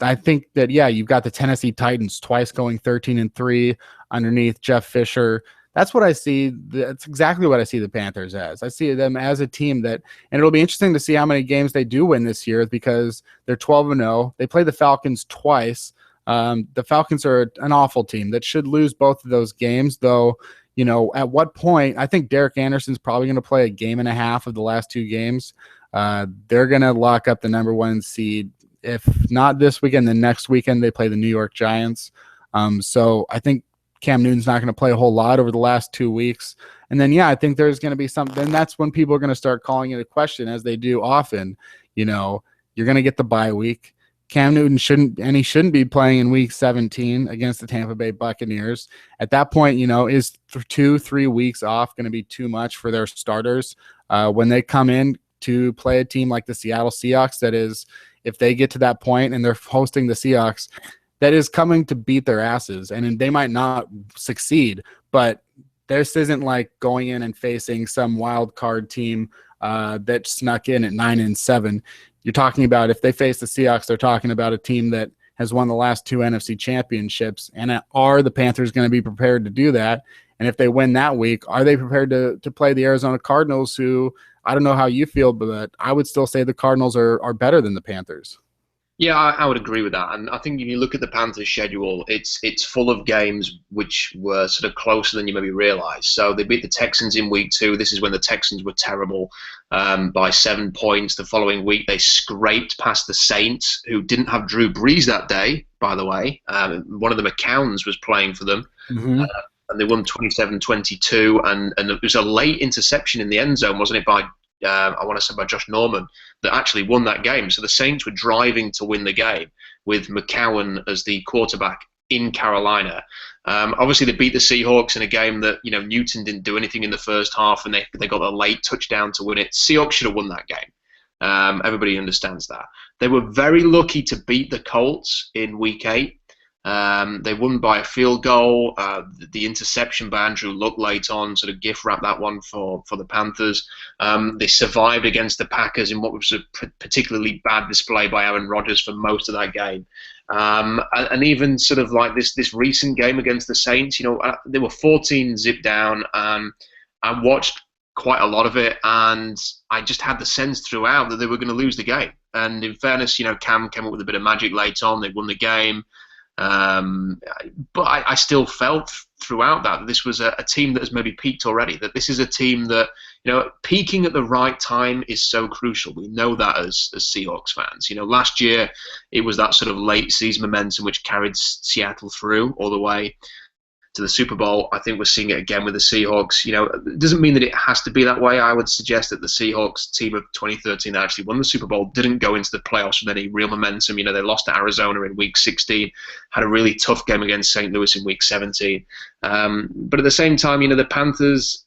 I think that, you've got the Tennessee Titans twice going 13-3 underneath Jeff Fisher. That's what I see. That's exactly what I see the Panthers as. I see them as a team and it'll be interesting to see how many games they do win this year because they're 12-0. They play the Falcons twice. The Falcons are an awful team that should lose both of those games, though. At what point, I think Derek Anderson's probably going to play a game and a half of the last two games. They're going to lock up the number one seed. If not this weekend, then next weekend they play the New York Giants. So I think Cam Newton's not going to play a whole lot over the last 2 weeks. And then, I think there's going to be something. Then that's when people are going to start calling it a question, as they do often. You're going to get the bye week. Cam Newton shouldn't be playing in week 17 against the Tampa Bay Buccaneers. At that point, is 2-3 weeks off going to be too much for their starters when they come in to play a team like the Seattle Seahawks? That is, if they get to that point and they're hosting the Seahawks, that is coming to beat their asses, and they might not succeed, but this isn't like going in and facing some wild card team that snuck in at 9-7. You're talking about, if they face the Seahawks, they're talking about a team that has won the last 2 NFC championships. And are the Panthers going to be prepared to do that? And if they win that week, are they prepared to play the Arizona Cardinals, who, I don't know how you feel, but I would still say the Cardinals are better than the Panthers. Yeah, I would agree with that. And I think if you look at the Panthers' schedule, it's full of games which were sort of closer than you maybe realize. So they beat the Texans in week 2. This is when the Texans were terrible by 7 points. The following week, they scraped past the Saints, who didn't have Drew Brees that day, by the way. One of the McCowns was playing for them. Mm-hmm. And they won 27-22. And it was a late interception in the end zone, wasn't it, by I want to say by Josh Norman, that actually won that game. So the Saints were driving to win the game with McCown as the quarterback in Carolina. Obviously, they beat the Seahawks in a game that, Newton didn't do anything in the first half, and they got a late touchdown to win it. Seahawks should have won that game. Everybody understands that. They were very lucky to beat the Colts in week 8. They won by a field goal. The interception by Andrew Luck late on sort of gift wrapped that one for the Panthers. They survived against the Packers in what was a particularly bad display by Aaron Rodgers for most of that game. And even sort of like this recent game against the Saints, they were 14 zip down. I watched quite a lot of it, and I just had the sense throughout that they were going to lose the game. And in fairness, Cam came up with a bit of magic late on. They won the game. But I still felt throughout that this was a team that has maybe peaked already, that this is a team that, peaking at the right time is so crucial. We know that as Seahawks fans. Last year it was that sort of late season momentum which carried Seattle through all the way to the Super Bowl. I think we're seeing it again with the Seahawks. It doesn't mean that it has to be that way. I would suggest that the Seahawks team of 2013 that actually won the Super Bowl didn't go into the playoffs with any real momentum. They lost to Arizona in week 16, had a really tough game against St. Louis in week 17. But at the same time, the Panthers,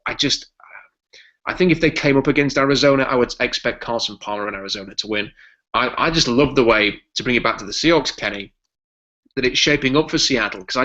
I think if they came up against Arizona, I would expect Carson Palmer and Arizona to win. I just love the way, to bring it back to the Seahawks, Kenny, that it's shaping up for Seattle, because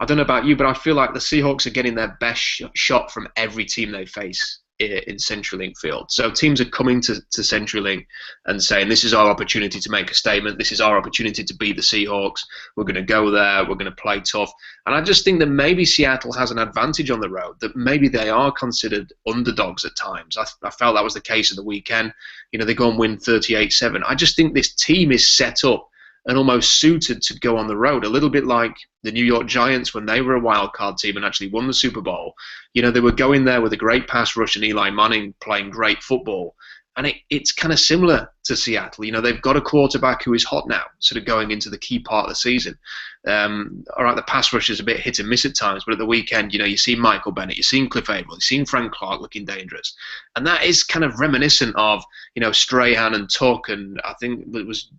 I don't know about you, but I feel like the Seahawks are getting their best shot from every team they face in CenturyLink Field. So teams are coming to CenturyLink and saying, this is our opportunity to make a statement. This is our opportunity to beat the Seahawks. We're going to go there. We're going to play tough. And I just think that maybe Seattle has an advantage on the road, that maybe they are considered underdogs at times. I felt that was the case at the weekend. You know, they go and win 38-7. I just think this team is set up and almost suited to go on the road, a little bit like the New York Giants when they were a wild card team and actually won the Super Bowl. You know, they were going there with a great pass rush and Eli Manning playing great football. And it's kind of similar to Seattle. You know, they've got a quarterback who is hot now, sort of going into the key part of the season. All right, the pass rush is a bit hit and miss at times, but at the weekend, you know, you see Michael Bennett, you're seeing Cliff Averill, you're seeing Frank Clark looking dangerous. And that is kind of reminiscent of, you know, Strahan and Tuck, and I think it was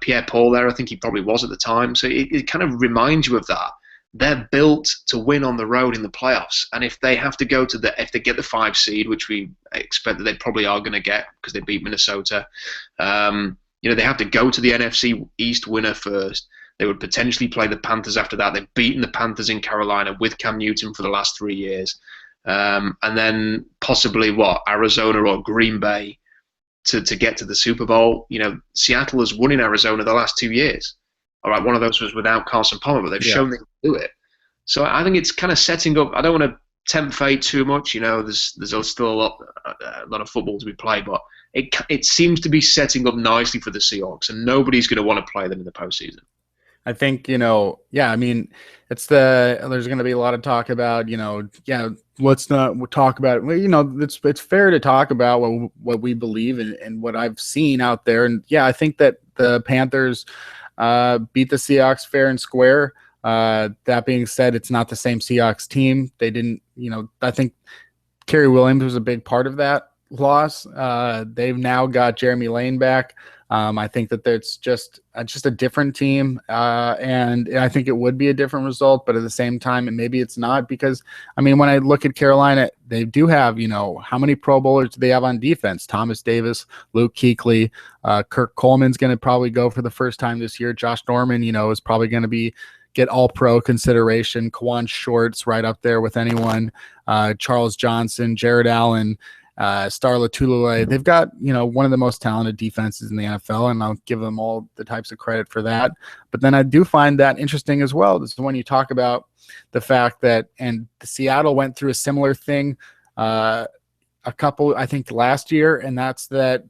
Pierre Paul there, I think he probably was at the time. So it kind of reminds you of that. They're built to win on the road in the playoffs, and if they have to go to if they get the 5 seed, which we expect that they probably are going to get because they beat Minnesota, you know, they have to go to the NFC East winner first. They would potentially play the Panthers after that. They've beaten the Panthers in Carolina with Cam Newton for the last 3 years, and then possibly Arizona or Green Bay to get to the Super Bowl. You know, Seattle has won in Arizona the last 2 years. All right, one of those was without Carson Palmer, but they've shown they can do it. So I think it's kind of setting up. I don't want to tempt fate too much. You know, there's still a lot of football to be played, but it seems to be setting up nicely for the Seahawks, and nobody's going to want to play them in the postseason. I think, you know, I mean, there's going to be a lot of talk about, you know, let's not talk about it. Well, you know, it's fair to talk about what we believe and what I've seen out there. And I think that the Panthers beat the Seahawks fair and square. That being said, it's not the same Seahawks team. They didn't, you know, I think Kerry Williams was a big part of that loss. They've now got Jeremy Lane back. I think that it's just a different team, and I think it would be a different result, but at the same time, and maybe it's not, because, I mean, when I look at Carolina, they do have, you know, how many Pro Bowlers do they have on defense? Thomas Davis, Luke Kuechly, Kirk Coleman's going to probably go for the first time this year. Josh Norman, you know, is probably going to get all-pro consideration. Kawan Short's right up there with anyone. Charles Johnson, Jared Allen, Star Lotulelei. They've got, you know, one of the most talented defenses in the NFL, and I'll give them all the types of credit for that. But then I do find that interesting as well. This is when you talk about the fact that, and Seattle went through a similar thing a couple, I think, last year, and that's that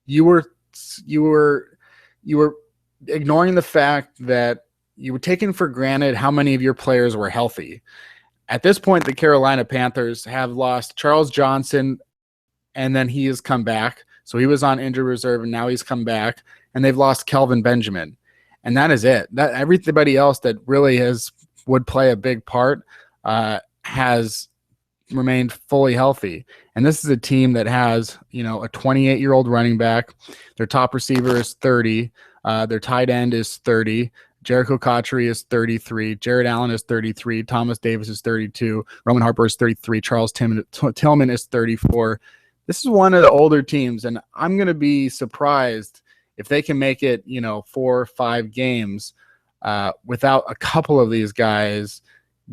you were ignoring the fact that you were taking for granted how many of your players were healthy. At this point, the Carolina Panthers have lost Charles Johnson, and then he has come back. So he was on injured reserve, and now he's come back. And they've lost Kelvin Benjamin. And that is it. That everybody else that really would play a big part has remained fully healthy. And this is a team that has, you know, a 28-year-old running back. Their top receiver is 30. Their tight end is 30. Jericho Cotchery is 33. Jared Allen is 33. Thomas Davis is 32. Roman Harper is 33. Charles Tillman is 34. This is one of the older teams, and I'm going to be surprised if they can make it, you know, 4 or 5 games without a couple of these guys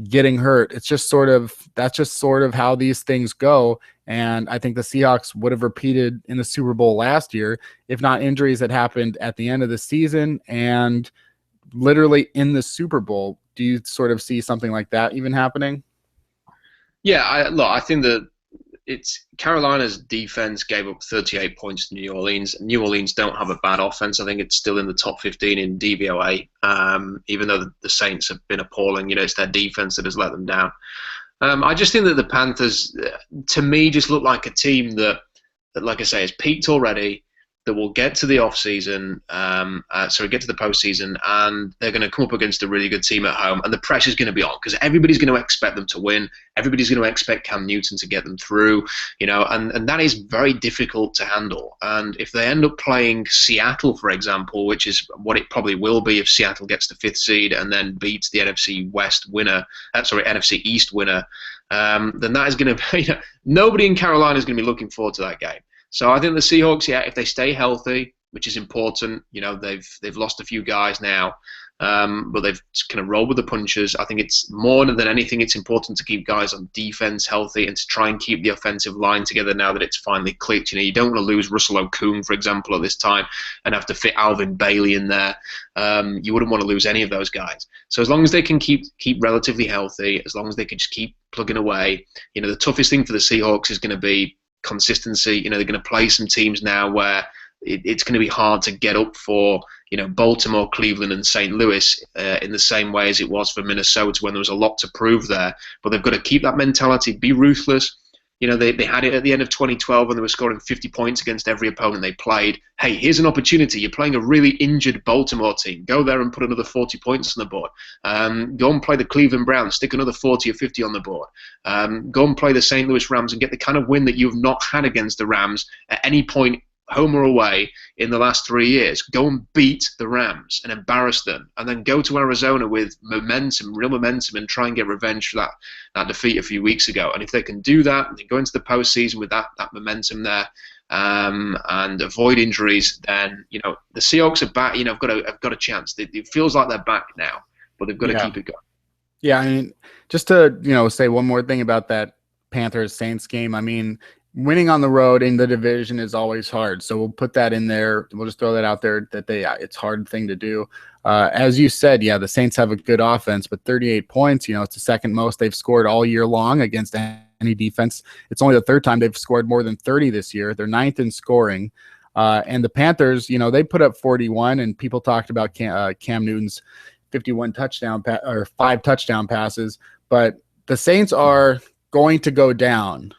getting hurt. That's just sort of how these things go. And I think the Seahawks would have repeated in the Super Bowl last year, if not injuries that happened at the end of the season and literally in the Super Bowl. Do you sort of see something like that even happening? Yeah, I think that it's Carolina's defense gave up 38 points to New Orleans. New Orleans don't have a bad offense. I think it's still in the top 15 in DVOA, even though the Saints have been appalling. You know, it's their defense that has let them down. I just think that the Panthers, to me, just look like a team that, like I say, has peaked already, that will get to the offseason, get to the postseason, and they're going to come up against a really good team at home, and the pressure's going to be on because everybody's going to expect them to win. Everybody's going to expect Cam Newton to get them through, you know, and that is very difficult to handle. And if they end up playing Seattle, for example, which is what it probably will be if Seattle gets the 5th seed and then beats the NFC East winner, then that is going to be, you know, nobody in Carolina is going to be looking forward to that game. So I think the Seahawks, if they stay healthy, which is important, you know, they've lost a few guys now. but they've kind of rolled with the punches. I think it's more than anything, it's important to keep guys on defense healthy and to try and keep the offensive line together now that it's finally clicked. You don't want to lose Russell Okung, for example, at this time and have to fit Alvin Bailey in there. You wouldn't want to lose any of those guys. So as long as they can keep relatively healthy, as long as they can just keep plugging away, the toughest thing for the Seahawks is going to be consistency. They're going to play some teams now where it's going to be hard to get up for Baltimore, Cleveland, and St. Louis in the same way as it was for Minnesota when there was a lot to prove there. But they've got to keep that mentality, be ruthless. They had it at the end of 2012 when they were scoring 50 points against every opponent they played. Hey, here's an opportunity. You're playing a really injured Baltimore team. Go there and put another 40 points on the board. Go and play the Cleveland Browns. Stick another 40 or 50 on the board. Go and play the St. Louis Rams and get the kind of win that you've not had against the Rams at any point, home or away, in the last 3 years. Go and beat the Rams and embarrass them, and then go to Arizona with real momentum, and try and get revenge for that defeat a few weeks ago. And if they can do that and they go into the postseason with that momentum there, and avoid injuries, then the Seahawks are back. Have got a chance. It feels like they're back now, but they've got to keep it going. Yeah, I mean, just to say one more thing about that Panthers Saints game. I mean, winning on the road in the division is always hard. So we'll put that in there. We'll just throw that out there that it's a hard thing to do. As you said, the Saints have a good offense, but 38 points, it's the second most they've scored all year long against any defense. It's only the third time they've scored more than 30 this year. They're ninth in scoring. And the Panthers, they put up 41, and people talked about Cam Newton's 51 or 5 touchdown passes. But the Saints are going to go down,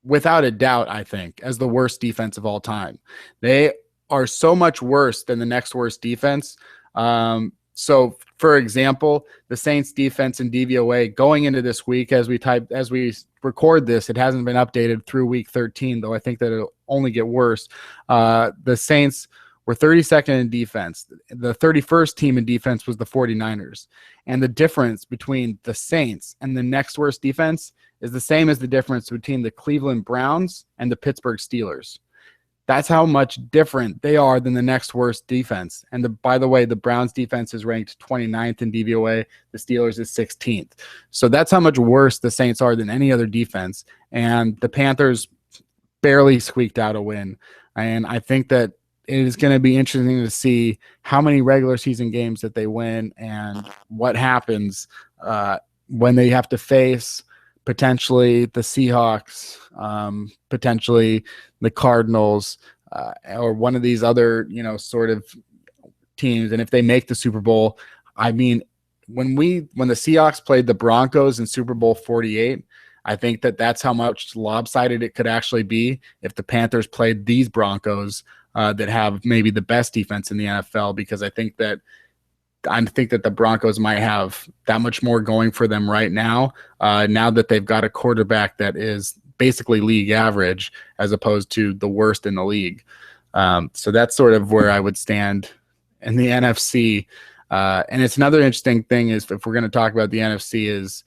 without a doubt, I think, as the worst defense of all time. They are so much worse than the next worst defense. So, for example, the Saints defense in DVOA going into this week, as we record this, it hasn't been updated through week 13, though I think that it'll only get worse. The Saints were 32nd in defense. The 31st team in defense was the 49ers. And the difference between the Saints and the next worst defense is the same as the difference between the Cleveland Browns and the Pittsburgh Steelers. That's how much different they are than the next worst defense. And by the way, the Browns defense is ranked 29th in DVOA. The Steelers is 16th. So that's how much worse the Saints are than any other defense. And the Panthers barely squeaked out a win. And I think that it is going to be interesting to see how many regular season games that they win and what happens when they have to face potentially the Seahawks, potentially the Cardinals, or one of these other, sort of teams. And if they make the Super Bowl, I mean, when the Seahawks played the Broncos in Super Bowl 48, I think that that's how much lopsided it could actually be if the Panthers played these Broncos that have maybe the best defense in the NFL, because I think that the Broncos might have that much more going for them right now, now that they've got a quarterback that is basically league average as opposed to the worst in the league. So that's sort of where I would stand in the NFC. And it's another interesting thing is, if we're going to talk about the NFC, is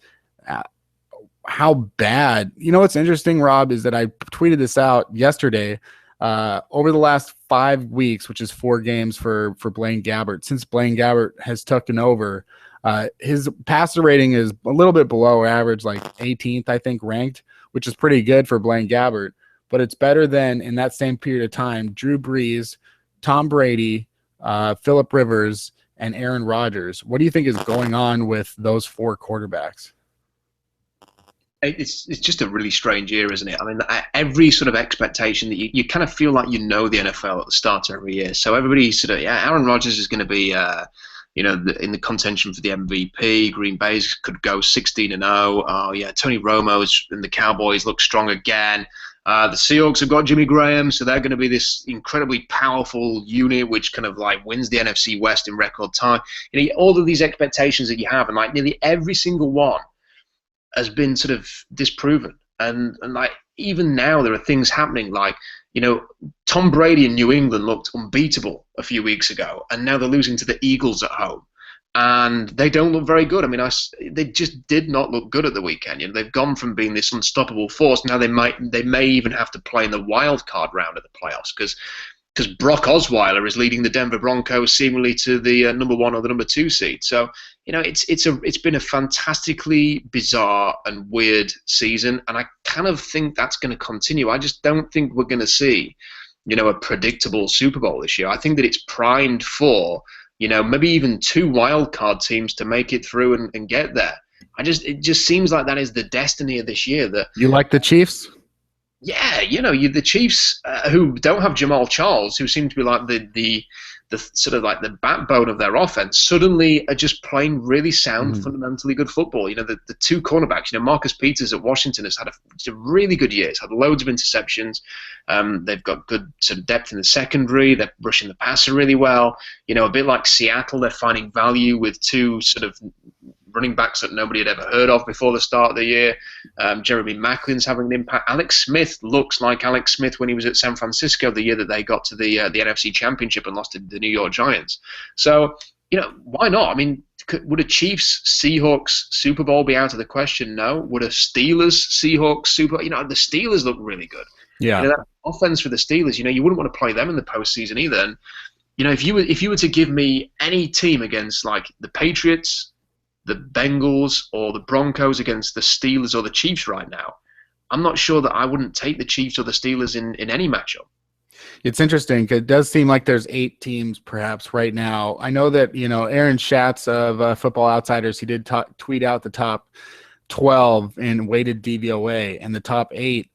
how bad. What's interesting, Rob, is that I tweeted this out yesterday. Over the last 5 weeks, which is 4 games for Blaine Gabbert, since Blaine Gabbert has taken over, his passer rating is a little bit below average, like 18th, I think, ranked, which is pretty good for Blaine Gabbert. But it's better than, in that same period of time, Drew Brees, Tom Brady, Phillip Rivers, and Aaron Rodgers. What do you think is going on with those 4 quarterbacks? It's just a really strange year, isn't it? I mean, every sort of expectation that you kind of feel like the NFL at the start of every year. So everybody sort of, Aaron Rodgers is going to be, in the contention for the MVP. Green Bay could go 16-0. Oh yeah, Tony Romo and the Cowboys look strong again. The Seahawks have got Jimmy Graham, so they're going to be this incredibly powerful unit which kind of like wins the NFC West in record time. All of these expectations that you have, and like nearly every single one has been sort of disproven. And like even now there are things happening like, Tom Brady in New England looked unbeatable a few weeks ago, and now they're losing to the Eagles at home. And they don't look very good. I mean, they just did not look good at the weekend. They've gone from being this unstoppable force. Now they may even have to play in the wild card round of the playoffs, because because Brock Osweiler is leading the Denver Broncos seemingly to the number 1 or the number 2 seed. So, it's been a fantastically bizarre and weird season, and I kind of think that's going to continue. I just don't think we're going to see, a predictable Super Bowl this year. I think that it's primed for, maybe even 2 wild card teams to make it through and get there. It just seems like that is the destiny of this year. That you like the Chiefs? Yeah, the Chiefs, who don't have Jamal Charles, who seem to be like the sort of like the backbone of their offense, suddenly are just playing really sound, fundamentally good football. The 2 cornerbacks, Marcus Peters at Washington has had a really good year. He's had loads of interceptions. They've got good sort of depth in the secondary. They're rushing the passer really well. A bit like Seattle, they're finding value with 2 sort of running backs that nobody had ever heard of before the start of the year. Jeremy Maclin's having an impact. Alex Smith looks like Alex Smith when he was at San Francisco the year that they got to the NFC Championship and lost to the New York Giants. So, why not? I mean, would a Chiefs-Seahawks Super Bowl be out of the question? No. Would a Steelers-Seahawks Super Bowl? The Steelers look really good. Yeah. That offense for the Steelers, you wouldn't want to play them in the postseason either. And, if you were to give me any team against like the Patriots, the Bengals, or the Broncos against the Steelers or the Chiefs right now, I'm not sure that I wouldn't take the Chiefs or the Steelers in any matchup. It's interesting. It does seem like there's 8 teams perhaps right now. I know that, Aaron Schatz of Football Outsiders, he did tweet out the top 12 in weighted DVOA, and the top 8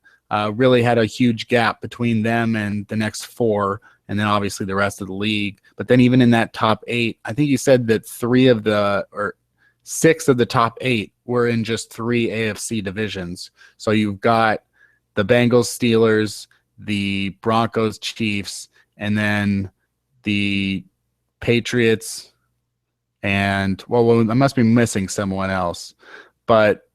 really had a huge gap between them and the next 4, and then obviously the rest of the league. But then even in that top 8, I think you said that 6 of the top 8 were in just 3 AFC divisions. So you've got the Bengals, Steelers, the Broncos, Chiefs, and then the Patriots, and I must be missing someone else. But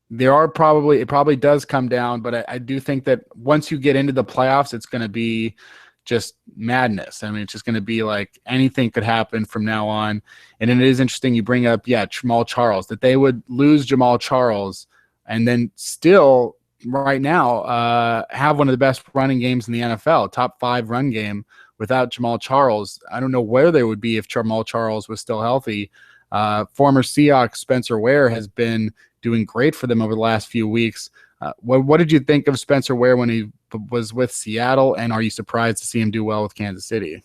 it probably does come down, but I do think that once you get into the playoffs, it's going to be just madness. I mean, it's just going to be like anything could happen from now on. And it is interesting you bring up, Jamal Charles, that they would lose Jamal Charles and then still right now have one of the best running games in the NFL, top 5 run game without Jamal Charles. I don't know where they would be if Jamal Charles was still healthy. Former Seahawks Spencer Ware has been doing great for them over the last few weeks. What did you think of Spencer Ware when he was with Seattle, and are you surprised to see him do well with Kansas City?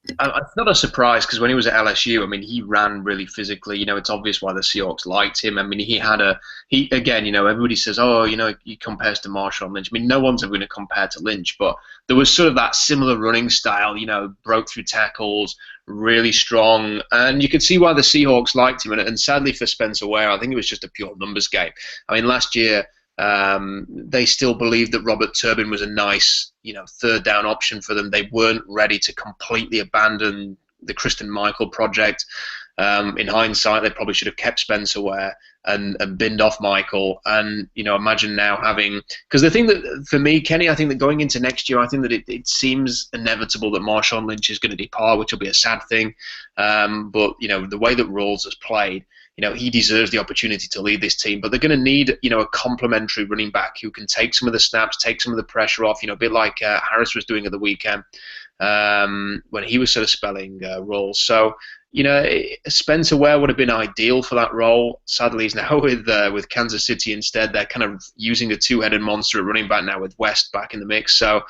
It's not a surprise because when he was at LSU, I mean, he ran really physically. It's obvious why the Seahawks liked him. I mean, everybody says, he compares to Marshawn Lynch. I mean, no one's ever going to compare to Lynch, but there was sort of that similar running style, broke through tackles, really strong. And you could see why the Seahawks liked him. And sadly for Spencer Ware, I think it was just a pure numbers game. I mean, last year, they still believed that Robert Turbin was a nice, third down option for them. They weren't ready to completely abandon the Christian Michael project. In hindsight, they probably should have kept Spencer Ware and binned off Michael. And, imagine now because the thing that, for me, Kenny, I think that going into next year, I think that it seems inevitable that Marshawn Lynch is going to depart, which will be a sad thing. But, the way that Rawls has played, he deserves the opportunity to lead this team, but they're going to need, a complementary running back who can take some of the snaps, take some of the pressure off, a bit like Harris was doing at the weekend when he was sort of spelling roles. So, Spencer Ware would have been ideal for that role. Sadly, he's now with Kansas City instead. They're kind of using a 2-headed monster at running back now with West back in the mix. So,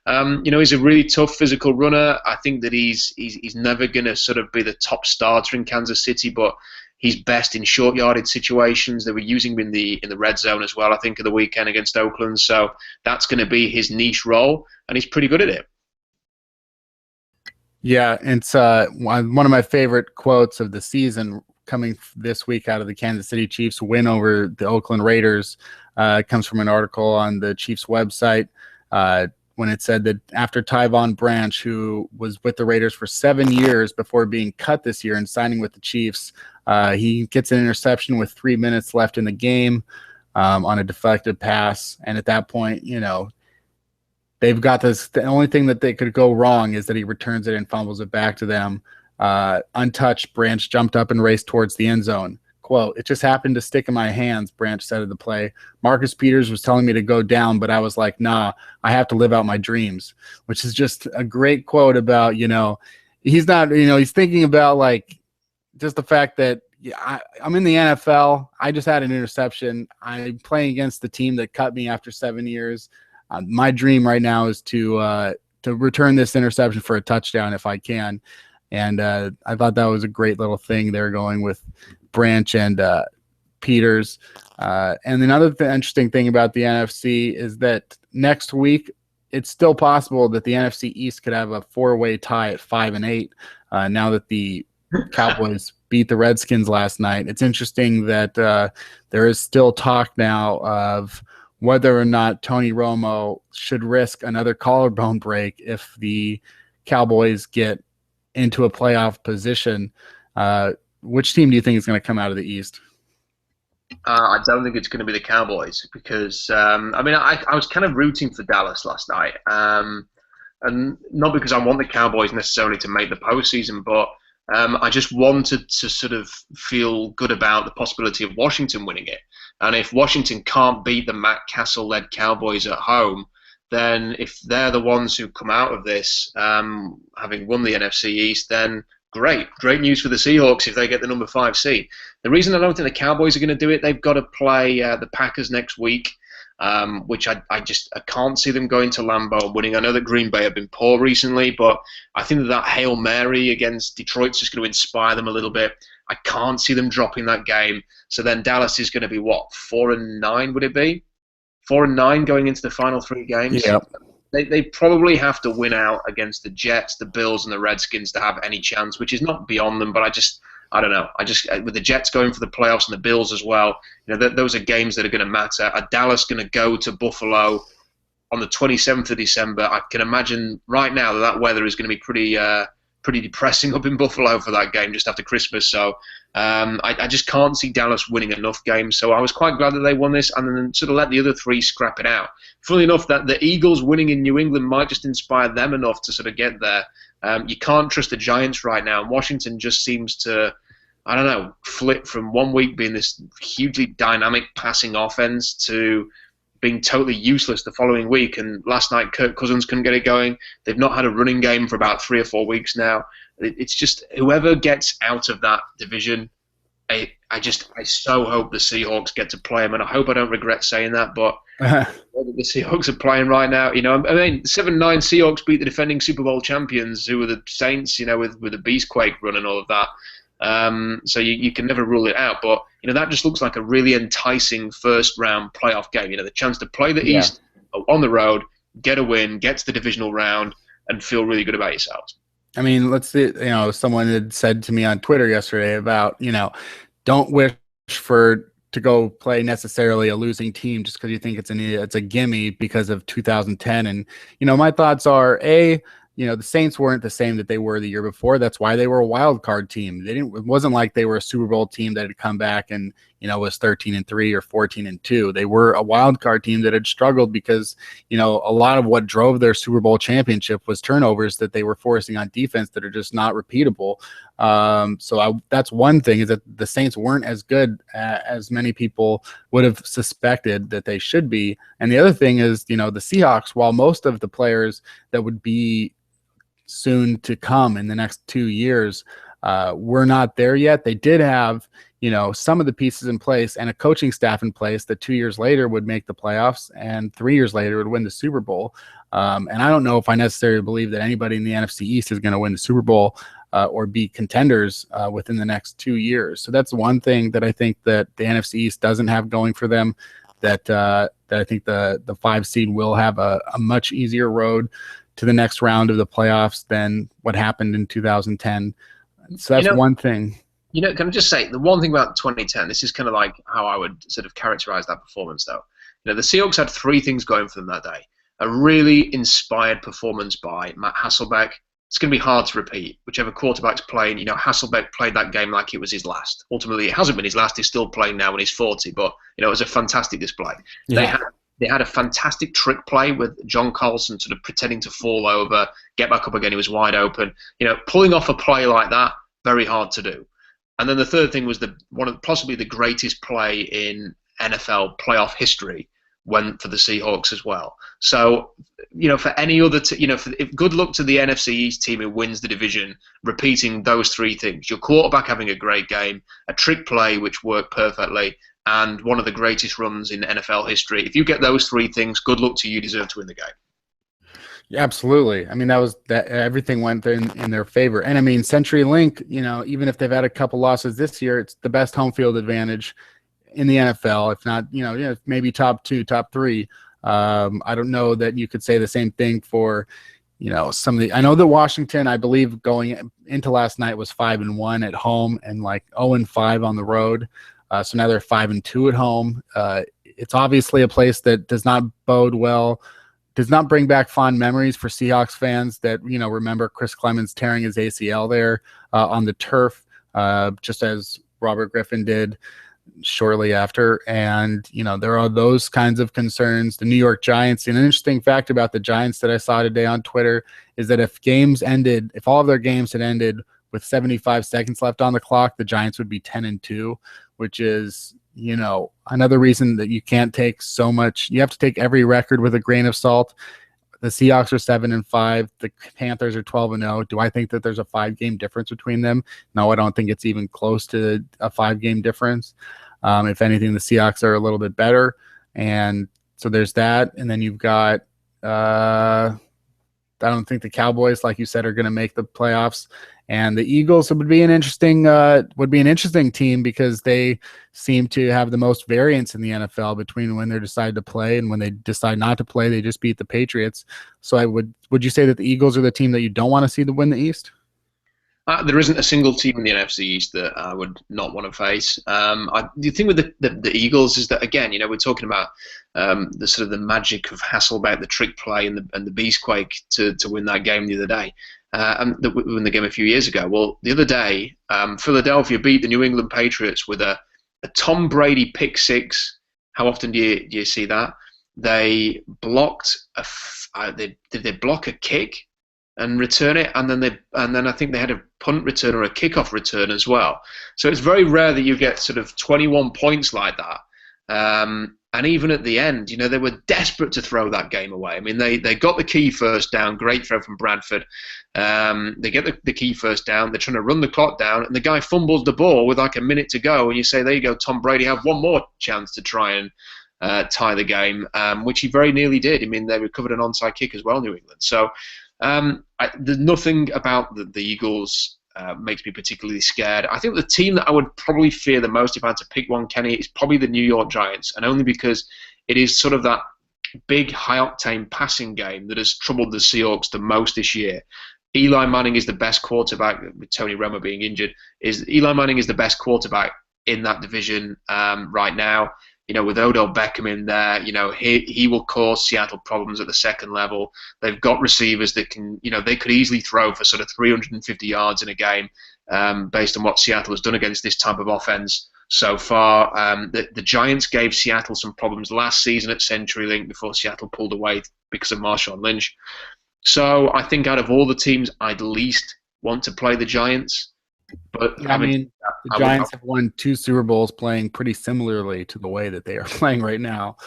he's a really tough physical runner. I think that he's never going to sort of be the top starter in Kansas City, but he's best in short yardage situations. They were using him in the red zone as well, I think, of the weekend against Oakland. So that's going to be his niche role, and he's pretty good at it. Yeah, it's one of my favorite quotes of the season coming this week out of the Kansas City Chiefs win over the Oakland Raiders. It comes from an article on the Chiefs website when it said that after Tyvon Branch, who was with the Raiders for 7 years before being cut this year and signing with the Chiefs, he gets an interception with 3 minutes left in the game on a deflected pass. And at that point, they've got this. The only thing that they could go wrong is that he returns it and fumbles it back to them. Untouched, Branch jumped up and raced towards the end zone. quote. It just happened to stick in my hands, Branch said of the play. Marcus Peters was telling me to go down, but I was like, nah, I have to live out my dreams, which is just a great quote about, he's not, he's thinking about like just the fact that I'm in the NFL. I just had an interception. I'm playing against the team that cut me after 7 years. My dream right now is to return this interception for a touchdown if I can. And I thought that was a great little thing they're going with Branch and Peters. And another interesting thing about the NFC is that next week, it's still possible that the NFC East could have a 4-way tie at 5-8 now that the Cowboys beat the Redskins last night. It's interesting that there is still talk now of whether or not Tony Romo should risk another collarbone break if the Cowboys get into a playoff position. Which team do you think is going to come out of the East? I don't think it's going to be the Cowboys because, I was kind of rooting for Dallas last night. And not because I want the Cowboys necessarily to make the postseason, but I just wanted to sort of feel good about the possibility of Washington winning it. And if Washington can't beat the Matt Castle-led Cowboys at home, then if they're the ones who come out of this having won the NFC East, then great news for the Seahawks if they get the number 5 seed. The reason I don't think the Cowboys are going to do it, they've got to play the Packers next week, which I can't see them going to Lambeau and winning. I know that Green Bay have been poor recently, but I think that Hail Mary against Detroit's just going to inspire them a little bit. I can't see them dropping that game. So then Dallas is going to be, 4-9 would it be? 4-9 going into the final 3 games? Yeah. They probably have to win out against the Jets, the Bills, and the Redskins to have any chance, which is not beyond them, but I don't know. With the Jets going for the playoffs and the Bills as well, those are games that are going to matter. Are Dallas going to go to Buffalo on the 27th of December? I can imagine right now that weather is going to be pretty depressing up in Buffalo for that game just after Christmas. So I just can't see Dallas winning enough games. So I was quite glad that they won this and then sort of let the other 3 scrap it out. Funnily enough, that the Eagles winning in New England might just inspire them enough to sort of get there. You can't trust the Giants right now. Washington just seems to, flip from one week being this hugely dynamic passing offense to being totally useless the following week. And last night, Kirk Cousins couldn't get it going. They've not had a running game for about 3 or 4 weeks now. It's just whoever gets out of that division, I so hope the Seahawks get to play them. And I hope I don't regret saying that, but the Seahawks are playing right now. 7-9 Seahawks beat the defending Super Bowl champions, who were the Saints, with the Beastquake run and all of that. So you can never rule it out, but that just looks like a really enticing first round playoff game. The chance to play the East on the road, get a win, get to the divisional round, and feel really good about yourselves. I mean, let's see. Someone had said to me on Twitter yesterday about don't wish to go play necessarily a losing team just because you think it's a gimme because of 2010. And my thoughts are the Saints weren't the same that they were the year before. That's why they were a wild card team. It wasn't like they were a Super Bowl team that had come back and, was 13-3 or 14-2. They were a wild card team that had struggled because, a lot of what drove their Super Bowl championship was turnovers that they were forcing on defense that are just not repeatable. That's one thing, is that the Saints weren't as good as many people would have suspected that they should be. And the other thing is, the Seahawks, while most of the players that would be soon to come in the next 2 years we're not there yet. They did have some of the pieces in place and a coaching staff in place that 2 years later would make the playoffs and 3 years later would win the Super Bowl. And I don't know if I necessarily believe that anybody in the NFC East is going to win the Super Bowl or be contenders within the next 2 years. So that's one thing that I think that the NFC East doesn't have going for them, that I think the 5 seed will have a much easier road to the next round of the playoffs than what happened in 2010. So that's one thing. Can I just say, the one thing about 2010, this is kind of like how I would sort of characterize that performance, though. The Seahawks had 3 things going for them that day. A really inspired performance by Matt Hasselbeck. It's going to be hard to repeat. Whichever quarterback's playing, Hasselbeck played that game like it was his last. Ultimately, it hasn't been his last. He's still playing now when he's 40, but, it was a fantastic display. Yeah. They had a fantastic trick play with John Carlson sort of pretending to fall over, get back up again. He was wide open. Pulling off a play like that, very hard to do. And then the third thing was possibly the greatest play in NFL playoff history went for the Seahawks as well. So, for any other, good luck to the NFC East team who wins the division, repeating those three things: your quarterback having a great game, a trick play which worked perfectly, and one of the greatest runs in NFL history. If you get those three things, good luck to you. You deserve to win the game. Yeah, absolutely. I mean, everything went in their favor. And I mean, CenturyLink, even if they've had a couple losses this year, it's the best home field advantage in the NFL, if not, maybe top 2, top 3. I don't know that you could say the same thing for, some of the. I know that Washington, I believe, going into last night was 5-1 at home and like 0-5 on the road. So now they're 5-2 at home. It's obviously a place that does not bode well, does not bring back fond memories for Seahawks fans that remember Chris Clemens tearing his ACL there on the turf, just as Robert Griffin did shortly after. And there are those kinds of concerns. The New York Giants, an interesting fact about the Giants that I saw today on Twitter is that if all of their games had ended with 75 seconds left on the clock, the Giants would be 10-2, which is another reason that you can't take so much. You have to take every record with a grain of salt. The Seahawks are 7-5. The Panthers are 12-0. Do I think that there's a 5-game difference between them? No, I don't think it's even close to a 5-game difference. If anything, the Seahawks are a little bit better. And so there's that. And then you've got, I don't think the Cowboys, like you said, are going to make the playoffs. And the Eagles would be an interesting team because they seem to have the most variance in the NFL between when they decide to play and when they decide not to play. They just beat the Patriots. So would you say that the Eagles are the team that you don't want to see win the East? There isn't a single team in the NFC East that I would not want to face. The thing with the Eagles is that, again, we're talking about the sort of the magic of Hasselbeck, the trick play, and the Beastquake to win that game the other day. And win the game a few years ago. Well, the other day, Philadelphia beat the New England Patriots with a Tom Brady pick six. How often do you see that? They blocked did they block a kick and return it, and then I think they had a punt return or a kickoff return as well. So it's very rare that you get sort of 21 points like that. And even at the end, they were desperate to throw that game away. I mean, they got the key first down, great throw from Bradford. They get the key first down, they're trying to run the clock down, and the guy fumbles the ball with like a minute to go, and you say, there you go, Tom Brady have one more chance to try and tie the game, which he very nearly did. I mean, they recovered an onside kick as well, New England. So there's nothing about the Eagles makes me particularly scared. I think the team that I would probably fear the most if I had to pick one, Kenny, is probably the New York Giants, and only because it is sort of that big high-octane passing game that has troubled the Seahawks the most this year. Eli Manning is the best quarterback, with Tony Romo being injured. Eli Manning is the best quarterback in that division right now. With Odell Beckham in there, he will cause Seattle problems at the second level. They've got receivers that can, they could easily throw for sort of 350 yards in a game based on what Seattle has done against this type of offense so far. The Giants gave Seattle some problems last season at CenturyLink before Seattle pulled away because of Marshawn Lynch. So I think out of all the teams, I'd least want to play the Giants. But yeah, the Giants have won 2 Super Bowls playing pretty similarly to the way that they are playing right now.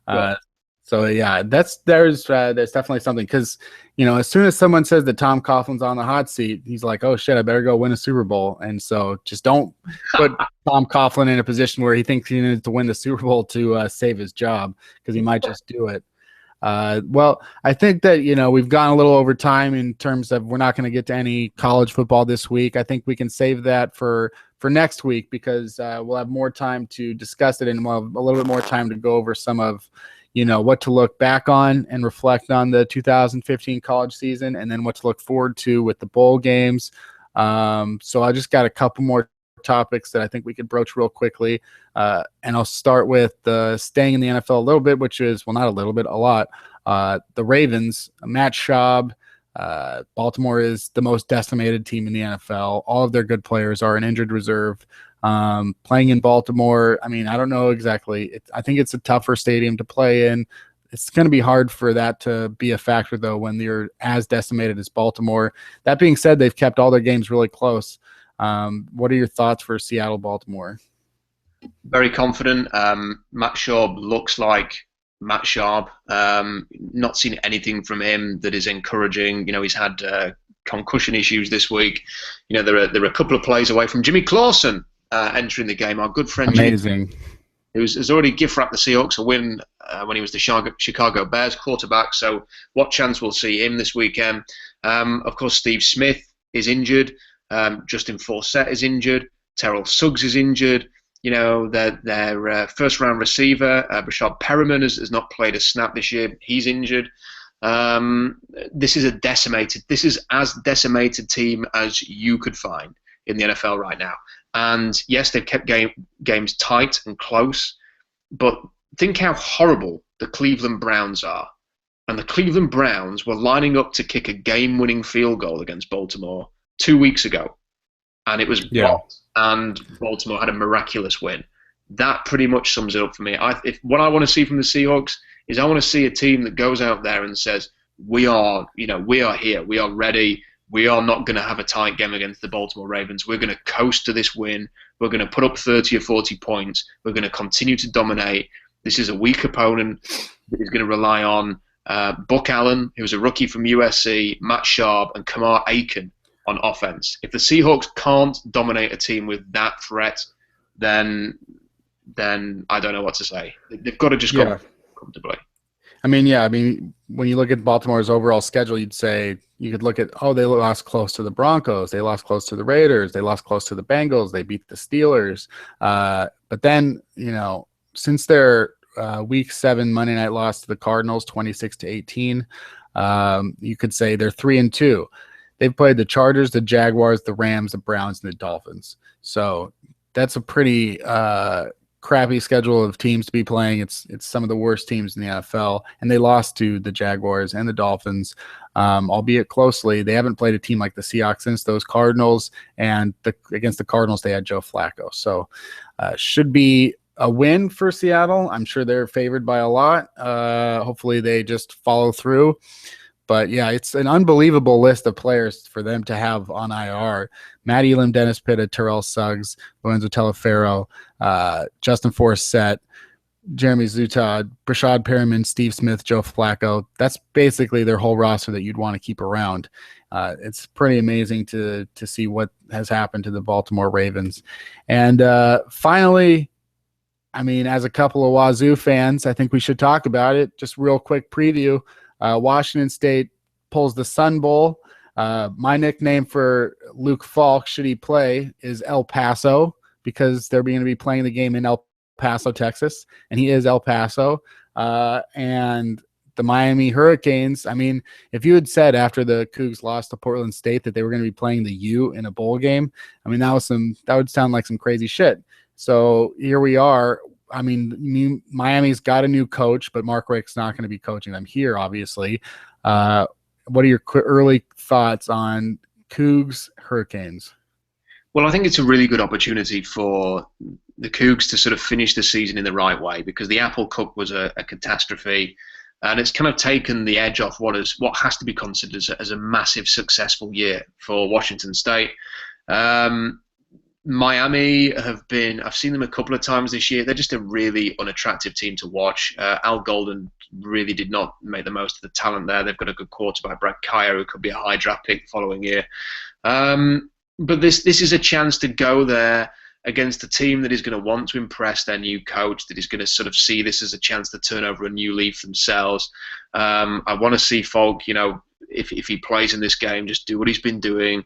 Yeah. So yeah, there's definitely something, because as soon as someone says that Tom Coughlin's on the hot seat, he's like, oh shit, I better go win a Super Bowl. And so just don't put Tom Coughlin in a position where he thinks he needs to win the Super Bowl to save his job, because he might just do it. Well, I think that, we've gone a little over time in terms of we're not going to get to any college football this week. I think we can save that for next week, because we'll have more time to discuss it, and we'll have a little bit more time to go over some of, what to look back on and reflect on the 2015 college season, and then what to look forward to with the bowl games. So I just got a couple more topics that I think we could broach real quickly. And I'll start with staying in the NFL a little bit, which is, well, not a little bit, a lot. The Ravens, Matt Schaub, Baltimore is the most decimated team in the NFL. All of their good players are an injured reserve. Playing in Baltimore, I mean, I don't know exactly. I think it's a tougher stadium to play in. It's going to be hard for that to be a factor, though, when you're as decimated as Baltimore. That being said, they've kept all their games really close. What are your thoughts for Seattle-Baltimore? Very confident. Matt Schaub looks like Matt Schaub. Not seen anything from him that is encouraging. He's had concussion issues this week. There are a couple of plays away from Jimmy Clausen entering the game. Our good friend Amazing. Jimmy, who has already gift-wrapped the Seahawks a win when he was the Chicago Bears quarterback. So what chance we'll see him this weekend? Of course, Steve Smith is injured. Justin Forsett is injured. Terrell Suggs is injured. Their first-round receiver, Brashad Perriman, has not played a snap this year. He's injured. This is as decimated team as you could find in the NFL right now. And yes, they've kept games tight and close, but think how horrible the Cleveland Browns are. And the Cleveland Browns were lining up to kick a game-winning field goal against Baltimore 2 weeks ago, and it was blocked, and Baltimore had a miraculous win. That pretty much sums it up for me. What I want to see from the Seahawks is I want to see a team that goes out there and says, we are here, we are ready. We are not going to have a tight game against the Baltimore Ravens. We're going to coast to this win. We're going to put up 30 or 40 points. We're going to continue to dominate. This is a weak opponent that is going to rely on Buck Allen, who's a rookie from USC, Matt Schaub, and Kamar Aiken on offense. If the Seahawks can't dominate a team with that threat, then I don't know what to say. They've got to just go comfortably. I mean, when you look at Baltimore's overall schedule, you could look at, they lost close to the Broncos, they lost close to the Raiders, they lost close to the Bengals, they beat the Steelers. But then, since their Week 7 Monday night loss to the Cardinals, 26-18, you could say they're 3-2. They've played the Chargers, the Jaguars, the Rams, the Browns, and the Dolphins. So that's a pretty crappy schedule of teams to be playing. It's some of the worst teams in the NFL, and they lost to the Jaguars and the Dolphins, albeit closely. They haven't played a team like the Seahawks since those Cardinals, and against the Cardinals they had Joe Flacco. So should be a win for Seattle. I'm sure they're favored by a lot. Hopefully they just follow through. But yeah, it's an unbelievable list of players for them to have on IR. Matt Elam, Dennis Pitta, Terrell Suggs, Lorenzo Taliaferro, Justin Forsett, Jeremy Zutah, Brashad Perriman, Steve Smith, Joe Flacco. That's basically their whole roster that you'd want to keep around. It's pretty amazing to see what has happened to the Baltimore Ravens. And finally, I mean, as a couple of Wazoo fans, I think we should talk about it. Just real quick preview. Washington State pulls the Sun Bowl. My nickname for Luke Falk, should he play, is El Paso, because they're going to be playing the game in El Paso, Texas, and he is El Paso. And the Miami Hurricanes, I mean, if you had said after the Cougs lost to Portland State that they were going to be playing the U in a bowl game, I mean, that would sound like some crazy shit. So here we are. I mean, Miami's got a new coach, but Mark Richt's not going to be coaching them here, obviously. What are your early thoughts on Cougs Hurricanes? Well, I think it's a really good opportunity for the Cougs to sort of finish the season in the right way, because the Apple Cup was a catastrophe, and it's kind of taken the edge off what has to be considered as a massive successful year for Washington State. Miami I've seen them a couple of times this year. They're just a really unattractive team to watch. Al Golden really did not make the most of the talent there. They've got a good quarterback, Brett Kaya, who could be a high draft pick the following year. But this is a chance to go there against a team that is going to want to impress their new coach, that is going to sort of see this as a chance to turn over a new leaf themselves. I want to see Falk, if he plays in this game, just do what he's been doing,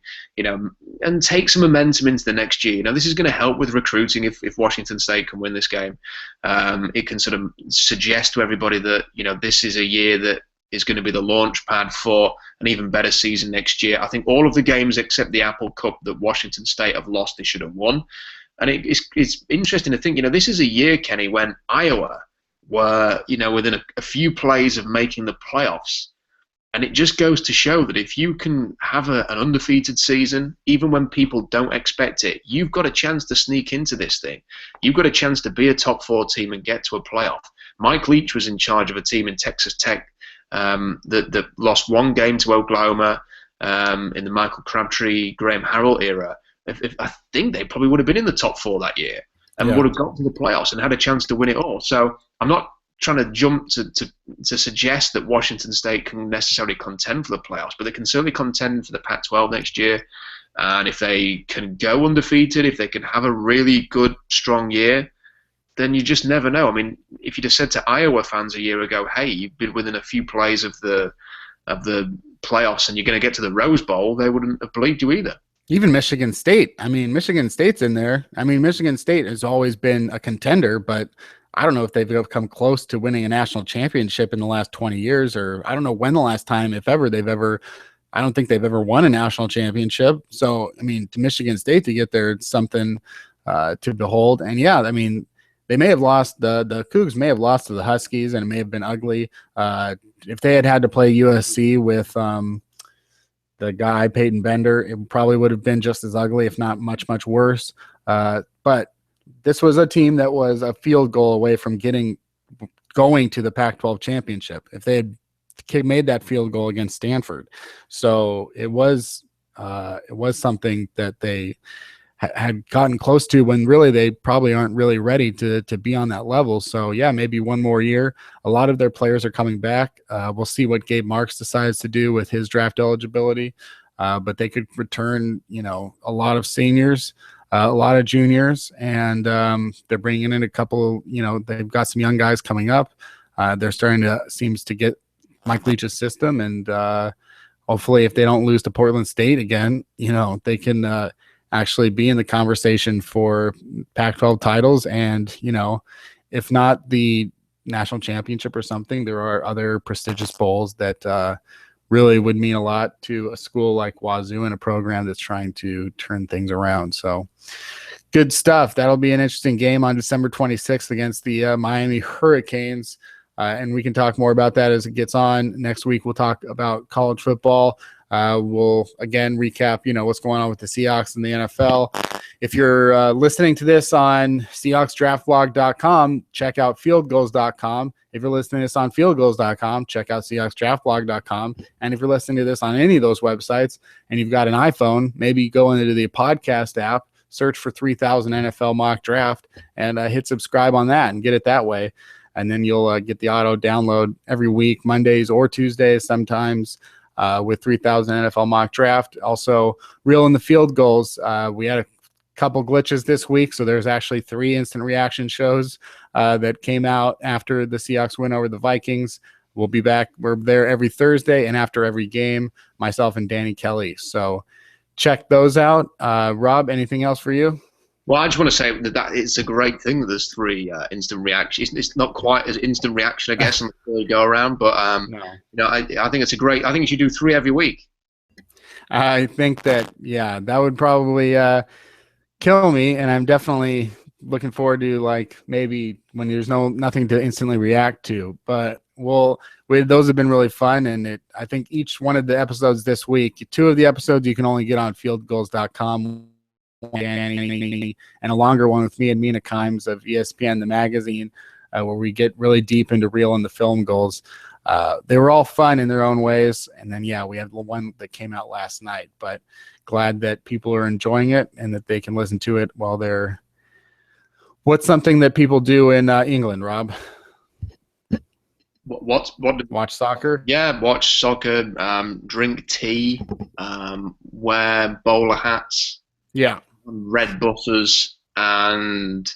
and take some momentum into the next year. This is going to help with recruiting if Washington State can win this game. It can sort of suggest to everybody that, this is a year that is going to be the launch pad for an even better season next year. I think all of the games except the Apple Cup that Washington State have lost, they should have won. And it's interesting to think, this is a year, Kenny, when Iowa were, within a few plays of making the playoffs. And it just goes to show that if you can have an undefeated season, even when people don't expect it, you've got a chance to sneak into this thing. You've got a chance to be a top 4 team and get to a playoff. Mike Leach was in charge of a team in Texas Tech that lost one game to Oklahoma in the Michael Crabtree, Graham Harrell era. I think they probably would have been in the top 4 that year and would have got to the playoffs and had a chance to win it all. So I'm not trying to jump to suggest that Washington State can necessarily contend for the playoffs, but they can certainly contend for the Pac-12 next year. And if they can go undefeated, if they can have a really good, strong year, then you just never know. I mean, if you'd have said to Iowa fans a year ago, hey, you've been within a few plays of the playoffs and you're going to get to the Rose Bowl, they wouldn't have believed you either. Even Michigan State. I mean, Michigan State's in there. I mean, Michigan State has always been a contender, but I don't know if they've come close to winning a national championship in the last 20 years, or I don't know when the last time, if ever, I don't think they've ever won a national championship. So, I mean, to Michigan State to get there, it's something to behold. And yeah, I mean, they may have lost, the Cougs may have lost to the Huskies, and it may have been ugly. If they had to play USC with the guy, Peyton Bender, it probably would have been just as ugly, if not much, much worse. But this was a team that was a field goal away from going to the Pac-12 championship if they had made that field goal against Stanford. So it was something that they had gotten close to, when really they probably aren't really ready to be on that level. So yeah, maybe one more year. A lot of their players are coming back. We'll see what Gabe Marks decides to do with his draft eligibility. But they could return, a lot of seniors, a lot of juniors, and they're bringing in a couple, they've got some young guys coming up. They're starting to, seems to get Mike Leach's system, and hopefully if they don't lose to Portland State again, they can actually be in the conversation for Pac-12 titles. And, if not the national championship or something, there are other prestigious bowls that really would mean a lot to a school like Wazoo and a program that's trying to turn things around. So good stuff. That'll be an interesting game on December 26th against the Miami Hurricanes. And we can talk more about that as it gets on. Next week, we'll talk about college football. We'll again recap, what's going on with the Seahawks and the NFL. If you're listening to this on SeahawksDraftBlog.com, check out FieldGoals.com. If you're listening to this on FieldGoals.com, check out SeahawksDraftBlog.com. And if you're listening to this on any of those websites and you've got an iPhone, maybe go into the podcast app, search for 3000 NFL Mock Draft, and hit subscribe on that and get it that way. And then you'll get the auto download every week, Mondays or Tuesdays sometimes, with 3000 NFL Mock Draft. Also, Reel in the Field Goals. We had a couple glitches this week, so there's actually 3 instant reaction shows that came out after the Seahawks win over the Vikings. We'll be back. We're there every Thursday and after every game, myself and Danny Kelly. So check those out. Rob, anything else for you? Well, I just want to say that it's a great thing that there's 3 instant reactions. It's not quite as instant reaction, I guess, on the go around, but no. I think it's I think you should do 3 every week. I think that, that would probably kill me, and I'm definitely looking forward to maybe when there's nothing to instantly react to. But those have been really fun, and I think each one of the episodes this week, 2 of the episodes you can only get on FieldGoals.com. And a longer one with me and Mina Kimes of ESPN, the magazine, where we get really deep into Reel in the Film Goals. They were all fun in their own ways. And then, we had the one that came out last night, but glad that people are enjoying it and that they can listen to it while they're – what's something that people do in England, Rob? What? Watch soccer? Yeah, watch soccer, drink tea, wear bowler hats. Yeah. Red buses, and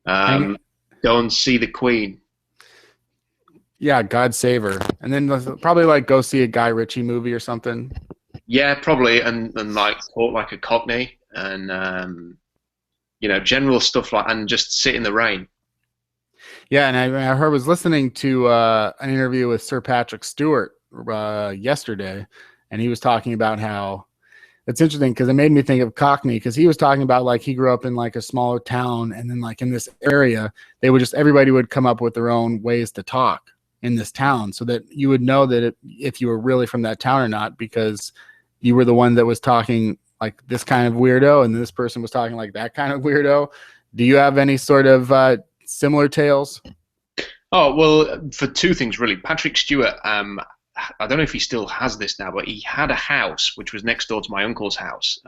go and see the Queen. Yeah, God save her. And then probably go see a Guy Ritchie movie or something. Yeah, probably, and talk like a Cockney, and general stuff and just sit in the rain. Yeah, and I was listening to an interview with Sir Patrick Stewart yesterday, and he was talking about how it's interesting because it made me think of Cockney, because he was talking about he grew up in a smaller town, and then in this area, everybody would come up with their own ways to talk in this town, so that you would know that if you were really from that town or not, because you were the one that was talking like this kind of weirdo, and this person was talking like that kind of weirdo. Do you have any sort of similar tales? Oh, well, for 2 things really. Patrick Stewart I don't know if he still has this now, but he had a house which was next door to my uncle's house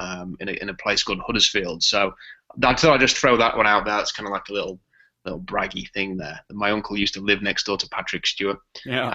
in a place called Huddersfield. So I thought I'd just throw that one out there. It's kind of like a little braggy thing there. My uncle used to live next door to Patrick Stewart. Yeah.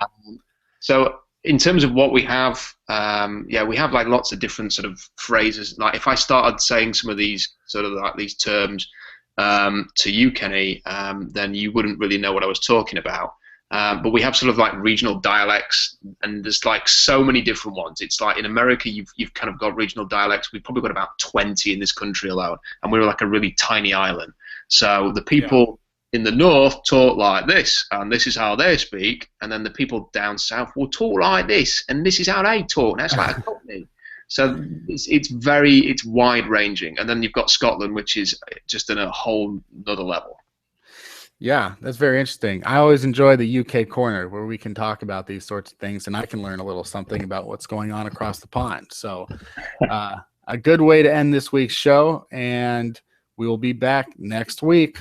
So in terms of what we have, we have like lots of different sort of phrases. Like if I started saying some of these sort of like these terms to you, Kenny, then you wouldn't really know what I was talking about. But we have sort of like regional dialects, and there's like so many different ones. It's like in America, you've kind of got regional dialects. We've probably got about 20 in this country alone, and we're like a really tiny island. So the people in the north talk like this, and this is how they speak, and then the people down south will talk like this, and this is how they talk. And that's like a company. So it's wide ranging, and then you've got Scotland, which is just in a whole another level. Yeah, that's very interesting. I always enjoy the UK corner where we can talk about these sorts of things, and I can learn a little something about what's going on across the pond. So a good way to end this week's show, and we will be back next week.